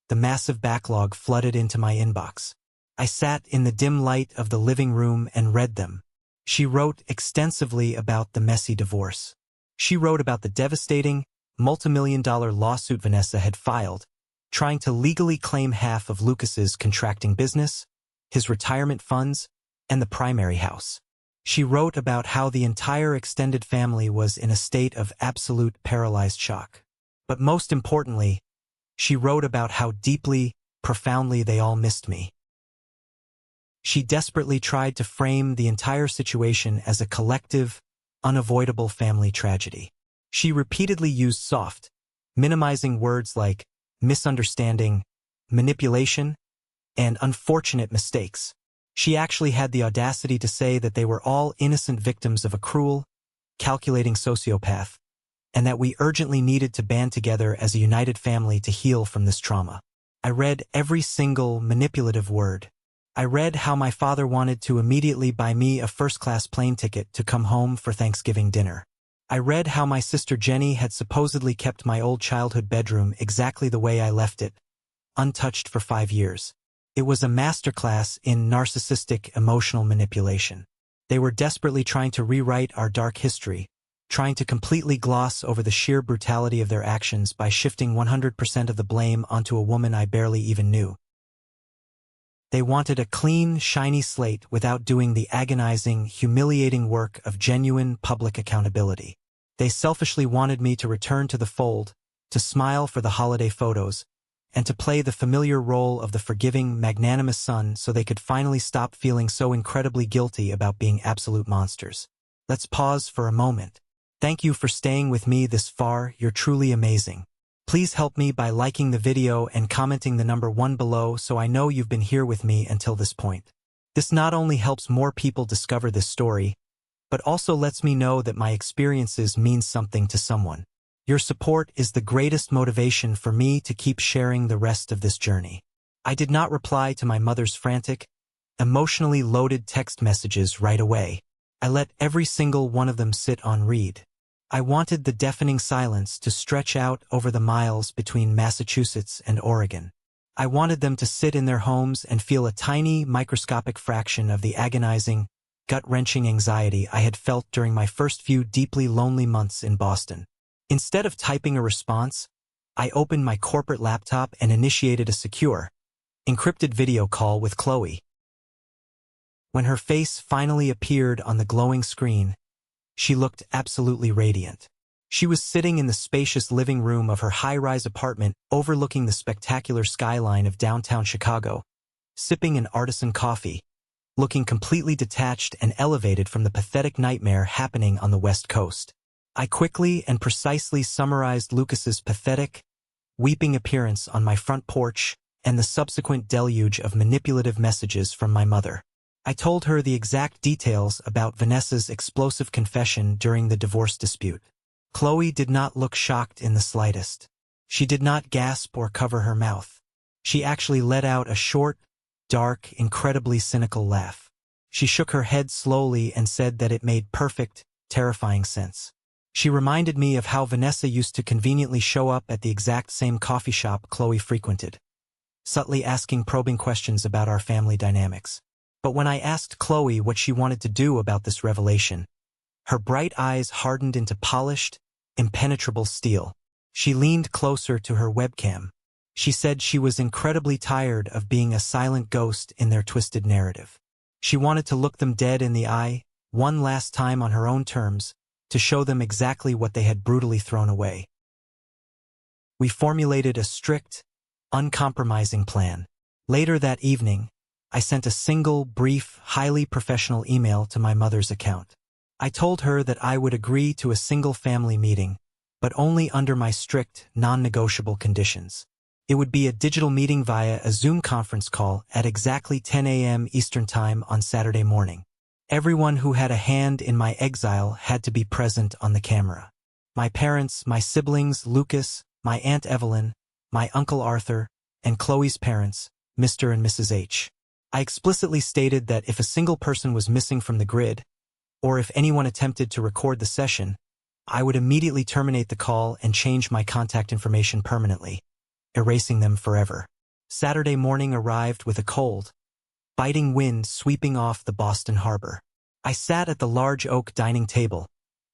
the massive backlog flooded into my inbox. I sat in the dim light of the living room and read them. She wrote extensively about the messy divorce. She wrote about the devastating, multimillion-dollar lawsuit Vanessa had filed, trying to legally claim half of Lucas's contracting business, his retirement funds, and the primary house. She wrote about how the entire extended family was in a state of absolute paralyzed shock. But most importantly, she wrote about how deeply, profoundly they all missed me. She desperately tried to frame the entire situation as a collective, unavoidable family tragedy. She repeatedly used soft, minimizing words like misunderstanding, manipulation, and unfortunate mistakes. She actually had the audacity to say that they were all innocent victims of a cruel, calculating sociopath, and that we urgently needed to band together as a united family to heal from this trauma. I read every single manipulative word. I read how my father wanted to immediately buy me a first-class plane ticket to come home for Thanksgiving dinner. I read how my sister Jenny had supposedly kept my old childhood bedroom exactly the way I left it, untouched for 5 years. It was a masterclass in narcissistic emotional manipulation. They were desperately trying to rewrite our dark history, trying to completely gloss over the sheer brutality of their actions by shifting 100% of the blame onto a woman I barely even knew. They wanted a clean, shiny slate without doing the agonizing, humiliating work of genuine public accountability. They selfishly wanted me to return to the fold, to smile for the holiday photos, and to play the familiar role of the forgiving, magnanimous son so they could finally stop feeling so incredibly guilty about being absolute monsters. Let's pause for a moment. Thank you for staying with me this far. You're truly amazing. Please help me by liking the video and commenting the number 1 below so I know you've been here with me until this point. This not only helps more people discover this story, but also lets me know that my experiences mean something to someone. Your support is the greatest motivation for me to keep sharing the rest of this journey. I did not reply to my mother's frantic, emotionally loaded text messages right away. I let every single one of them sit on read. I wanted the deafening silence to stretch out over the miles between Massachusetts and Oregon. I wanted them to sit in their homes and feel a tiny, microscopic fraction of the agonizing, gut-wrenching anxiety I had felt during my first few deeply lonely months in Boston. Instead of typing a response, I opened my corporate laptop and initiated a secure, encrypted video call with Chloe. When her face finally appeared on the glowing screen, she looked absolutely radiant. She was sitting in the spacious living room of her high-rise apartment overlooking the spectacular skyline of downtown Chicago, sipping an artisan coffee, looking completely detached and elevated from the pathetic nightmare happening on the West Coast. I quickly and precisely summarized Lucas's pathetic, weeping appearance on my front porch and the subsequent deluge of manipulative messages from my mother. I told her the exact details about Vanessa's explosive confession during the divorce dispute. Chloe did not look shocked in the slightest. She did not gasp or cover her mouth. She actually let out a short, dark, incredibly cynical laugh. She shook her head slowly and said that it made perfect, terrifying sense. She reminded me of how Vanessa used to conveniently show up at the exact same coffee shop Chloe frequented, subtly asking probing questions about our family dynamics. But when I asked Chloe what she wanted to do about this revelation, her bright eyes hardened into polished, impenetrable steel. She leaned closer to her webcam. She said she was incredibly tired of being a silent ghost in their twisted narrative. She wanted to look them dead in the eye, one last time on her own terms, to show them exactly what they had brutally thrown away. We formulated a strict, uncompromising plan. Later that evening, I sent a single, brief, highly professional email to my mother's account. I told her that I would agree to a single family meeting, but only under my strict, non-negotiable conditions. It would be a digital meeting via a Zoom conference call at exactly 10 a.m. Eastern Time on Saturday morning. Everyone who had a hand in my exile had to be present on the camera. My parents, my siblings, Lucas, my Aunt Evelyn, my Uncle Arthur, and Chloe's parents, Mr. and Mrs. H. I explicitly stated that if a single person was missing from the grid, or if anyone attempted to record the session, I would immediately terminate the call and change my contact information permanently, erasing them forever. Saturday morning arrived with a cold, biting wind sweeping off the Boston harbor. I sat at the large oak dining table,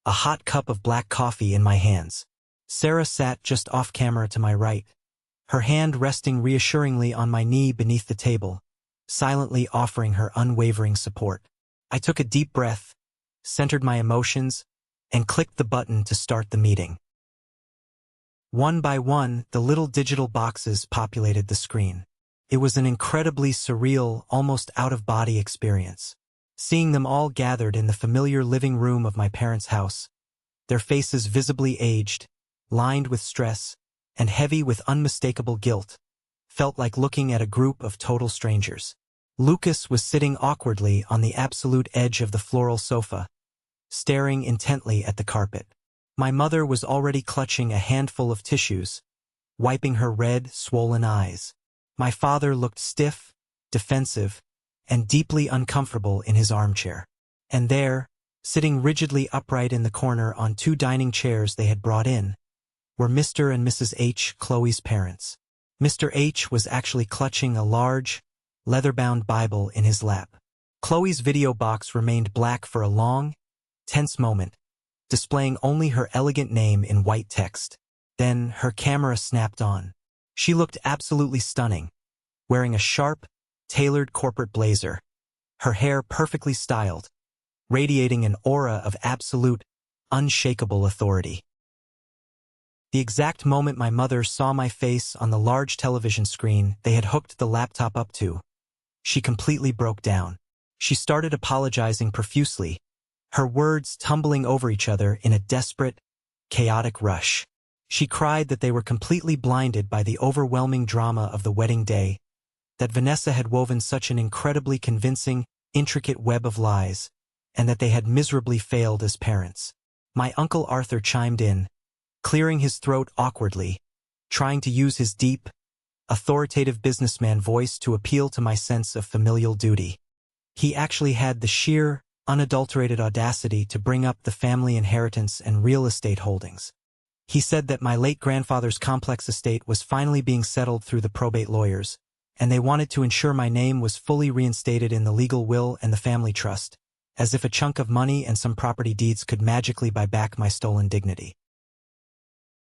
a hot cup of black coffee in my hands. Sarah sat just off camera to my right, her hand resting reassuringly on my knee beneath the table, silently offering her unwavering support. I took a deep breath, centered my emotions, and clicked the button to start the meeting. One by one, the little digital boxes populated the screen. It was an incredibly surreal, almost out-of-body experience. Seeing them all gathered in the familiar living room of my parents' house, their faces visibly aged, lined with stress, and heavy with unmistakable guilt, felt like looking at a group of total strangers. Lucas was sitting awkwardly on the absolute edge of the floral sofa, staring intently at the carpet. My mother was already clutching a handful of tissues, wiping her red, swollen eyes. My father looked stiff, defensive, and deeply uncomfortable in his armchair. And there, sitting rigidly upright in the corner on two dining chairs they had brought in, were Mr. and Mrs. H., Chloe's parents. Mr. H. was actually clutching a large, leather-bound Bible in his lap. Chloe's video box remained black for a long, tense moment, displaying only her elegant name in white text. Then her camera snapped on. She looked absolutely stunning, wearing a sharp, tailored corporate blazer, her hair perfectly styled, radiating an aura of absolute, unshakable authority. The exact moment my mother saw my face on the large television screen they had hooked the laptop up to, she completely broke down. She started apologizing profusely, her words tumbling over each other in a desperate, chaotic rush. She cried that they were completely blinded by the overwhelming drama of the wedding day, that Vanessa had woven such an incredibly convincing, intricate web of lies, and that they had miserably failed as parents. My Uncle Arthur chimed in, clearing his throat awkwardly, trying to use his deep, authoritative businessman voice to appeal to my sense of familial duty. He actually had the sheer, unadulterated audacity to bring up the family inheritance and real estate holdings. He said that my late grandfather's complex estate was finally being settled through the probate lawyers, and they wanted to ensure my name was fully reinstated in the legal will and the family trust, as if a chunk of money and some property deeds could magically buy back my stolen dignity.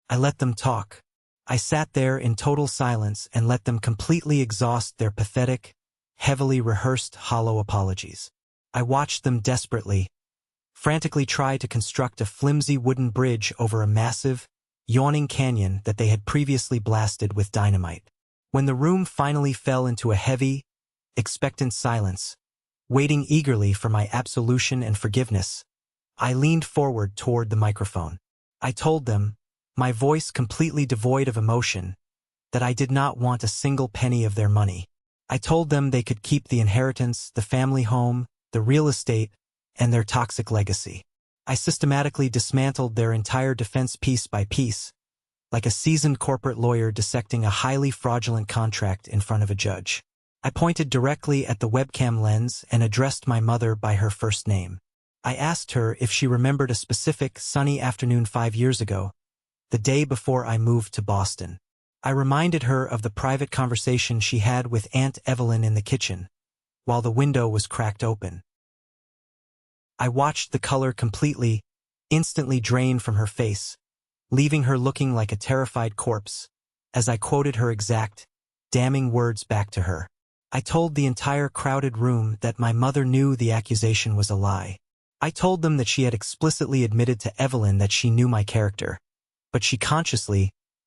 I let them talk. I sat there in total silence and let them completely exhaust their pathetic, heavily rehearsed, hollow apologies. I watched them desperately, frantically try to construct a flimsy wooden bridge over a massive, yawning canyon that they had previously blasted with dynamite. When the room finally fell into a heavy, expectant silence, waiting eagerly for my absolution and forgiveness, I leaned forward toward the microphone. I told them, my voice completely devoid of emotion, that I did not want a single penny of their money. I told them they could keep the inheritance, the family home, the real estate, and their toxic legacy. I systematically dismantled their entire defense piece by piece, like a seasoned corporate lawyer dissecting a highly fraudulent contract in front of a judge. I pointed directly at the webcam lens and addressed my mother by her first name. I asked her if she remembered a specific sunny afternoon 5 years ago, the day before I moved to Boston. I reminded her of the private conversation she had with Aunt Evelyn in the kitchen, while the window was cracked open. I watched the color instantly drain from her face, leaving her looking like a terrified corpse, as I quoted her exact, damning words back to her. I told the entire crowded room that my mother knew the accusation was a lie. I told them that she had explicitly admitted to Evelyn that she knew my character, but she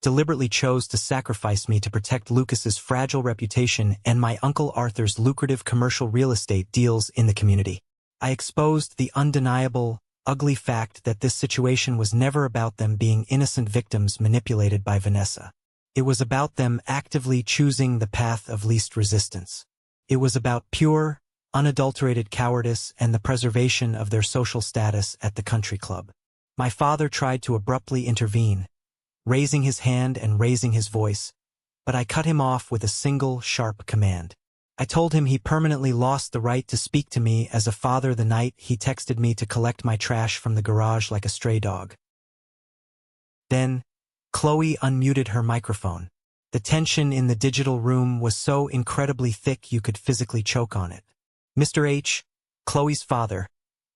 deliberately chose to sacrifice me to protect Lucas's fragile reputation and my Uncle Arthur's lucrative commercial real estate deals in the community. I exposed the undeniable, ugly fact that this situation was never about them being innocent victims manipulated by Vanessa. It was about them actively choosing the path of least resistance. It was about pure, unadulterated cowardice and the preservation of their social status at the country club. My father tried to abruptly intervene, raising his hand and raising his voice, but I cut him off with a single, sharp command. I told him he permanently lost the right to speak to me as a father the night he texted me to collect my trash from the garage like a stray dog. Then, Chloe unmuted her microphone. The tension in the digital room was so incredibly thick you could physically choke on it. Mr. H, Chloe's father,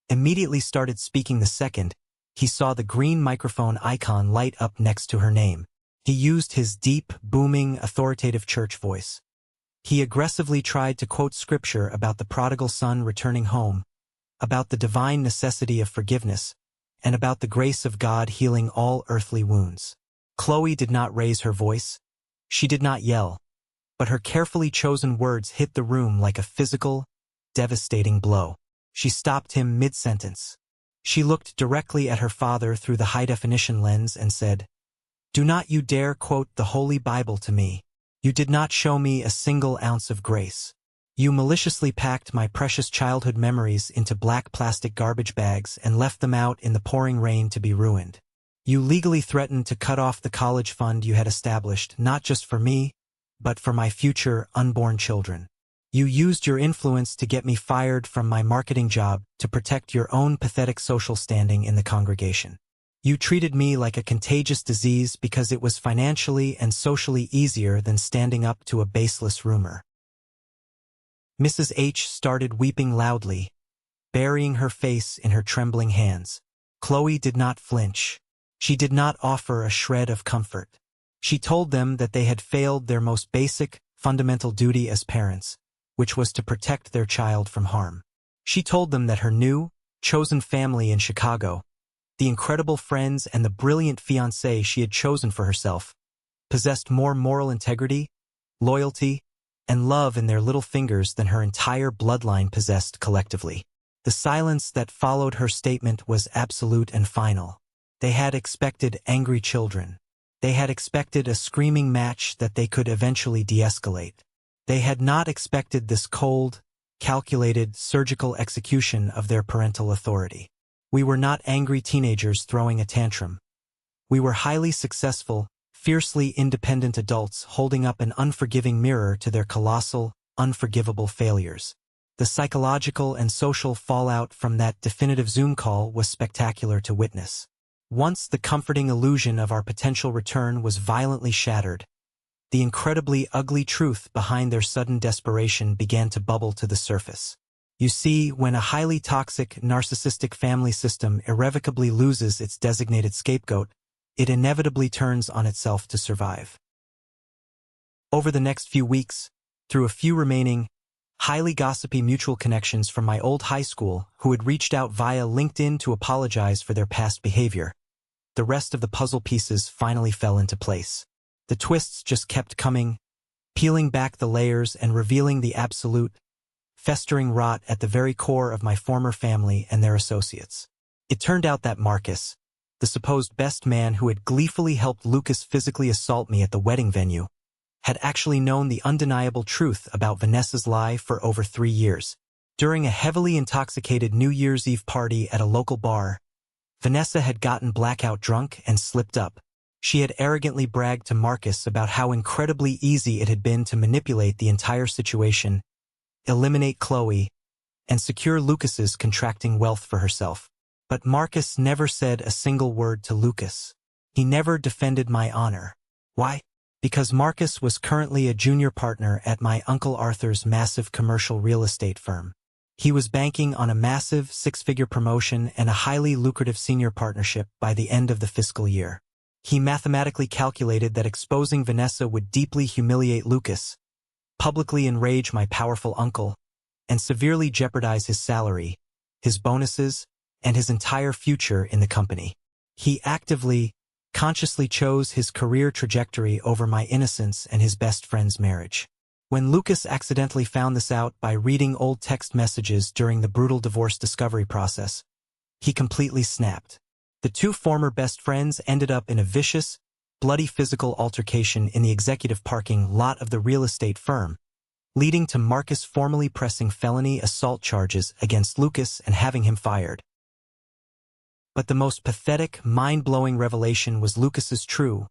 immediately started speaking the second he saw the green microphone icon light up next to her name. He used his deep, booming, authoritative church voice. He aggressively tried to quote scripture about the prodigal son returning home, about the divine necessity of forgiveness, and about the grace of God healing all earthly wounds. Chloe did not raise her voice. She did not yell, but her carefully chosen words hit the room like a physical, devastating blow. She stopped him mid-sentence. She looked directly at her father through the high-definition lens and said, "Do not you dare quote the Holy Bible to me. You did not show me a single ounce of grace. You maliciously packed my precious childhood memories into black plastic garbage bags and left them out in the pouring rain to be ruined. You legally threatened to cut off the college fund you had established, not just for me, but for my future unborn children. You used your influence to get me fired from my marketing job to protect your own pathetic social standing in the congregation. You treated me like a contagious disease because it was financially and socially easier than standing up to a baseless rumor." Mrs. H started weeping loudly, burying her face in her trembling hands. Chloe did not flinch. She did not offer a shred of comfort. She told them that they had failed their most basic, fundamental duty as parents, which was to protect their child from harm. She told them that her new, chosen family in Chicago, the incredible friends and the brilliant fiancé she had chosen for herself, possessed more moral integrity, loyalty, and love in their little fingers than her entire bloodline possessed collectively. The silence that followed her statement was absolute and final. They had expected angry children. They had expected a screaming match that they could eventually de-escalate. They had not expected this cold, calculated, surgical execution of their parental authority. We were not angry teenagers throwing a tantrum. We were highly successful, fiercely independent adults holding up an unforgiving mirror to their colossal, unforgivable failures. The psychological and social fallout from that definitive Zoom call was spectacular to witness. Once the comforting illusion of our potential return was violently shattered, the incredibly ugly truth behind their sudden desperation began to bubble to the surface. You see, when a highly toxic, narcissistic family system irrevocably loses its designated scapegoat, it inevitably turns on itself to survive. Over the next few weeks, through a few remaining, highly gossipy mutual connections from my old high school who had reached out via LinkedIn to apologize for their past behavior, the rest of the puzzle pieces finally fell into place. The twists just kept coming, peeling back the layers and revealing the absolute, festering rot at the very core of my former family and their associates. It turned out that Marcus, the supposed best man who had gleefully helped Lucas physically assault me at the wedding venue, had actually known the undeniable truth about Vanessa's lie for over 3 years. During a heavily intoxicated New Year's Eve party at a local bar, Vanessa had gotten blackout drunk and slipped up. She had arrogantly bragged to Marcus about how incredibly easy it had been to manipulate the entire situation, eliminate Chloe, and secure Lucas's contracting wealth for herself. But Marcus never said a single word to Lucas. He never defended my honor. Why? Because Marcus was currently a junior partner at my Uncle Arthur's massive commercial real estate firm. He was banking on a massive six-figure promotion and a highly lucrative senior partnership by the end of the fiscal year. He mathematically calculated that exposing Vanessa would deeply humiliate Lucas, publicly enrage my powerful uncle, and severely jeopardize his salary, his bonuses, and his entire future in the company. He actively, consciously chose his career trajectory over my innocence and his best friend's marriage. When Lucas accidentally found this out by reading old text messages during the brutal divorce discovery process, he completely snapped. The two former best friends ended up in a vicious, bloody physical altercation in the executive parking lot of the real estate firm, leading to Marcus formally pressing felony assault charges against Lucas and having him fired. But the most pathetic, mind-blowing revelation was Lucas's true,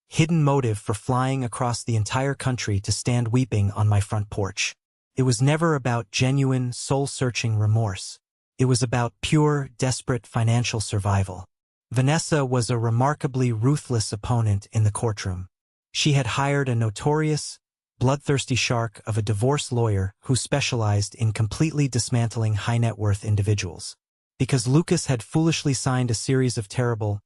hidden motive for flying across the entire country to stand weeping on my front porch. It was never about genuine, soul-searching remorse. It was about pure, desperate financial survival. Vanessa was a remarkably ruthless opponent in the courtroom. She had hired a notorious, bloodthirsty shark of a divorce lawyer who specialized in completely dismantling high-net-worth individuals. Because Lucas had foolishly signed a series of terrible,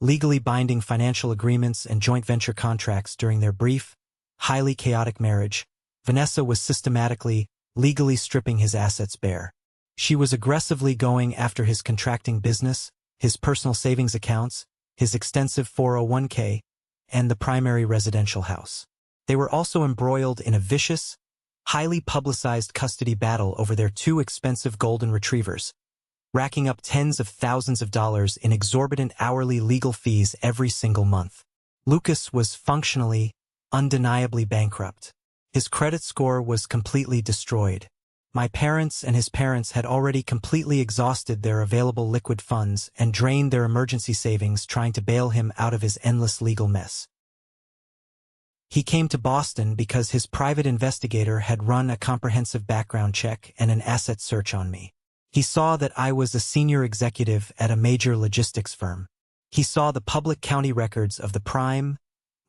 legally binding financial agreements and joint venture contracts during their brief, highly chaotic marriage, Vanessa was systematically, legally stripping his assets bare. She was aggressively going after his contracting business, his personal savings accounts, his extensive 401k, and the primary residential house. They were also embroiled in a vicious, highly publicized custody battle over their two expensive golden retrievers, racking up tens of thousands of dollars in exorbitant hourly legal fees every single month. Lucas was functionally, undeniably bankrupt. His credit score was completely destroyed. My parents and his parents had already completely exhausted their available liquid funds and drained their emergency savings trying to bail him out of his endless legal mess. He came to Boston because his private investigator had run a comprehensive background check and an asset search on me. He saw that I was a senior executive at a major logistics firm. He saw the public county records of the prime,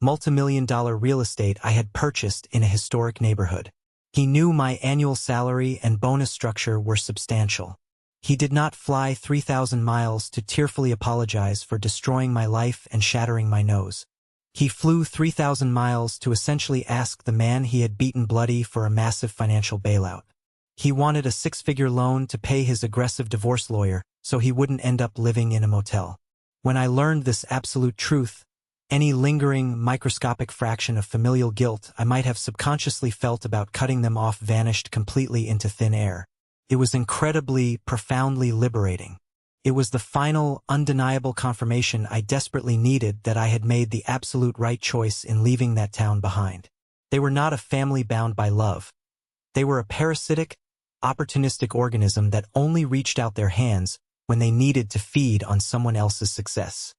multi-million-dollar real estate I had purchased in a historic neighborhood. He knew my annual salary and bonus structure were substantial. He did not fly 3,000 miles to tearfully apologize for destroying my life and shattering my nose. He flew 3,000 miles to essentially ask the man he had beaten bloody for a massive financial bailout. He wanted a six-figure loan to pay his aggressive divorce lawyer so he wouldn't end up living in a motel. When I learned this absolute truth, any lingering, microscopic fraction of familial guilt I might have subconsciously felt about cutting them off vanished completely into thin air. It was incredibly, profoundly liberating. It was the final, undeniable confirmation I desperately needed that I had made the absolute right choice in leaving that town behind. They were not a family bound by love. They were a parasitic, opportunistic organism that only reached out their hands when they needed to feed on someone else's success.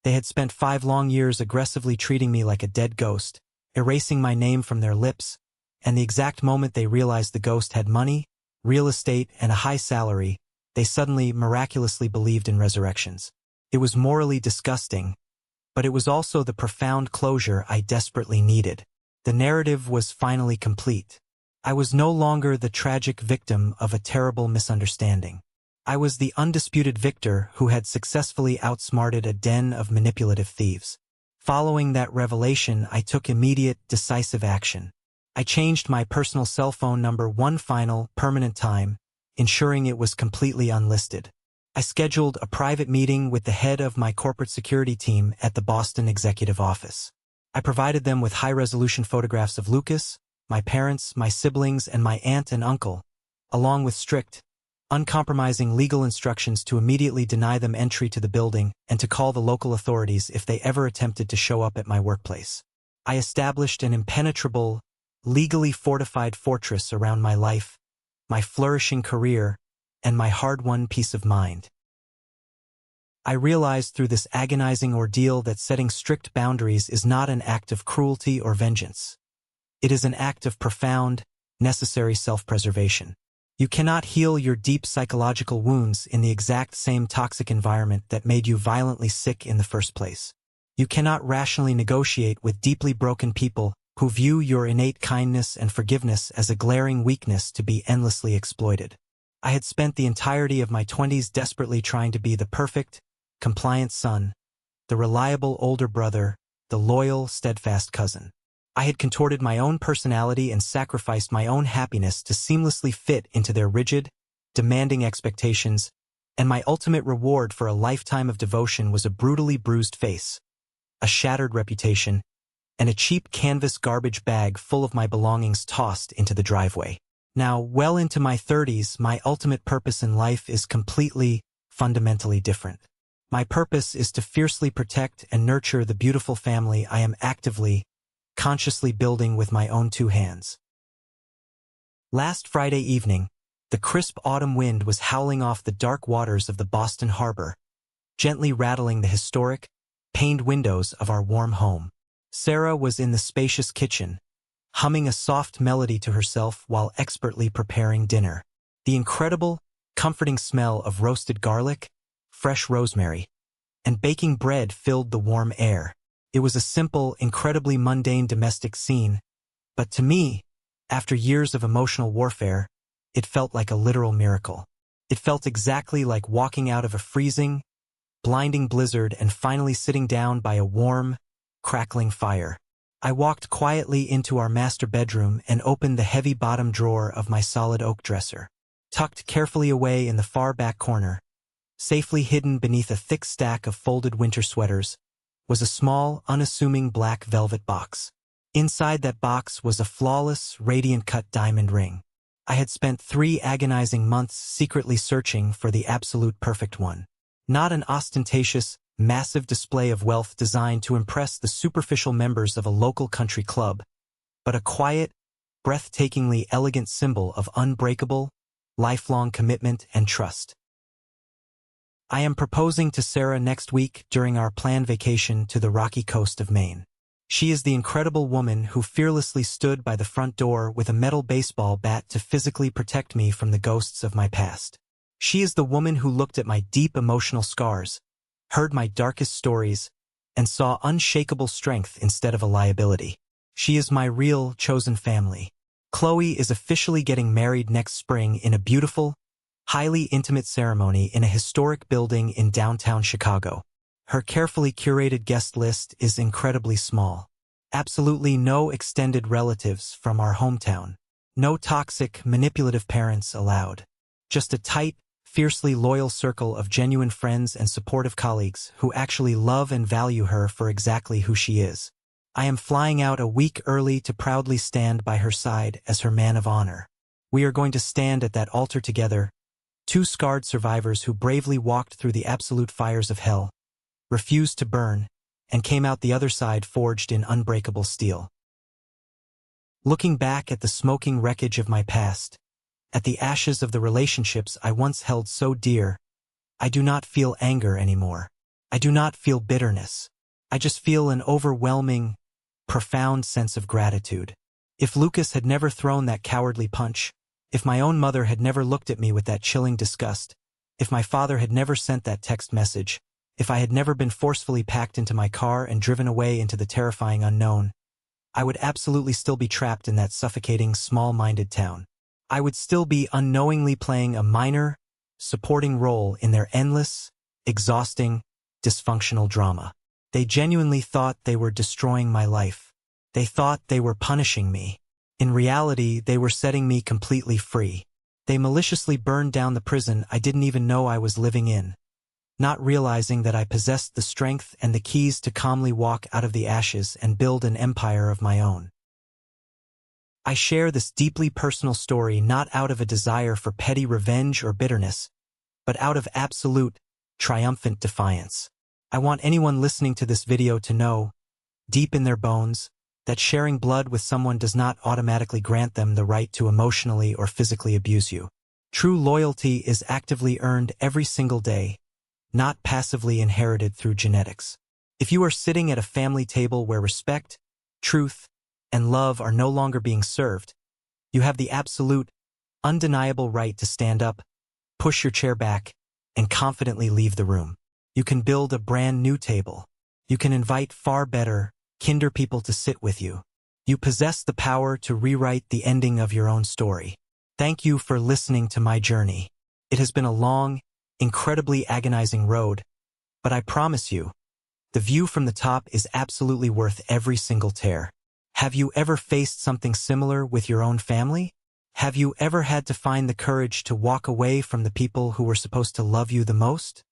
They had spent 5 long years aggressively treating me like a dead ghost, erasing my name from their lips, and the exact moment they realized the ghost had money, real estate, and a high salary, they suddenly miraculously believed in resurrections. It was morally disgusting, but it was also the profound closure I desperately needed. The narrative was finally complete. I was no longer the tragic victim of a terrible misunderstanding. I was the undisputed victor who had successfully outsmarted a den of manipulative thieves. Following that revelation, I took immediate, decisive action. I changed my personal cell phone number one final, permanent time, ensuring it was completely unlisted. I scheduled a private meeting with the head of my corporate security team at the Boston executive office. I provided them with high-resolution photographs of Lucas, my parents, my siblings, and my aunt and uncle, along with strict, uncompromising legal instructions to immediately deny them entry to the building and to call the local authorities if they ever attempted to show up at my workplace. I established an impenetrable, legally fortified fortress around my life, my flourishing career, and my hard-won peace of mind. I realized through this agonizing ordeal that setting strict boundaries is not an act of cruelty or vengeance. It is an act of profound, necessary self-preservation. You cannot heal your deep psychological wounds in the exact same toxic environment that made you violently sick in the first place. You cannot rationally negotiate with deeply broken people who view your innate kindness and forgiveness as a glaring weakness to be endlessly exploited. I had spent the entirety of my 20s desperately trying to be the perfect, compliant son, the reliable older brother, the loyal, steadfast cousin. I had contorted my own personality and sacrificed my own happiness to seamlessly fit into their rigid, demanding expectations, and my ultimate reward for a lifetime of devotion was a brutally bruised face, a shattered reputation, and a cheap canvas garbage bag full of my belongings tossed into the driveway. Now, well into my 30s, my ultimate purpose in life is completely, fundamentally different. My purpose is to fiercely protect and nurture the beautiful family I am actively, consciously building with my own two hands. Last Friday evening, the crisp autumn wind was howling off the dark waters of the Boston Harbor, gently rattling the historic, paned windows of our warm home. Sarah was in the spacious kitchen, humming a soft melody to herself while expertly preparing dinner. The incredible, comforting smell of roasted garlic, fresh rosemary, and baking bread filled the warm air. It was a simple, incredibly mundane domestic scene, but to me, after years of emotional warfare, it felt like a literal miracle. It felt exactly like walking out of a freezing, blinding blizzard and finally sitting down by a warm, crackling fire. I walked quietly into our master bedroom and opened the heavy bottom drawer of my solid oak dresser. Tucked carefully away in the far back corner, safely hidden beneath a thick stack of folded winter sweaters, was a small, unassuming black velvet box. Inside that box was a flawless, radiant-cut diamond ring. I had spent 3 agonizing months secretly searching for the absolute perfect one. Not an ostentatious, massive display of wealth designed to impress the superficial members of a local country club, but a quiet, breathtakingly elegant symbol of unbreakable, lifelong commitment and trust. I am proposing to Sarah next week during our planned vacation to the rocky coast of Maine. She is the incredible woman who fearlessly stood by the front door with a metal baseball bat to physically protect me from the ghosts of my past. She is the woman who looked at my deep emotional scars, heard my darkest stories, and saw unshakable strength instead of a liability. She is my real, chosen family. Chloe is officially getting married next spring in a beautiful, highly intimate ceremony in a historic building in downtown Chicago. Her carefully curated guest list is incredibly small. Absolutely no extended relatives from our hometown. No toxic, manipulative parents allowed. Just a tight, fiercely loyal circle of genuine friends and supportive colleagues who actually love and value her for exactly who she is. I am flying out a week early to proudly stand by her side as her man of honor. We are going to stand at that altar together, 2 scarred survivors who bravely walked through the absolute fires of hell, refused to burn, and came out the other side forged in unbreakable steel. Looking back at the smoking wreckage of my past, at the ashes of the relationships I once held so dear, I do not feel anger anymore. I do not feel bitterness. I just feel an overwhelming, profound sense of gratitude. If Lucas had never thrown that cowardly punch, if my own mother had never looked at me with that chilling disgust, if my father had never sent that text message, if I had never been forcefully packed into my car and driven away into the terrifying unknown, I would absolutely still be trapped in that suffocating, small-minded town. I would still be unknowingly playing a minor, supporting role in their endless, exhausting, dysfunctional drama. They genuinely thought they were destroying my life. They thought they were punishing me. In reality, they were setting me completely free. They maliciously burned down the prison I didn't even know I was living in, not realizing that I possessed the strength and the keys to calmly walk out of the ashes and build an empire of my own. I share this deeply personal story not out of a desire for petty revenge or bitterness, but out of absolute, triumphant defiance. I want anyone listening to this video to know, deep in their bones, that sharing blood with someone does not automatically grant them the right to emotionally or physically abuse you. True loyalty is actively earned every single day, not passively inherited through genetics. If you are sitting at a family table where respect, truth, and love are no longer being served, you have the absolute, undeniable right to stand up, push your chair back, and confidently leave the room. You can build a brand new table. You can invite far better, kinder people to sit with you. You possess the power to rewrite the ending of your own story. Thank you for listening to my journey. It has been a long, incredibly agonizing road, but I promise you, the view from the top is absolutely worth every single tear. Have you ever faced something similar with your own family? Have you ever had to find the courage to walk away from the people who were supposed to love you the most?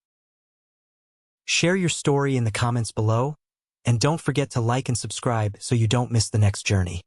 Share your story in the comments below, and don't forget to like and subscribe so you don't miss the next journey.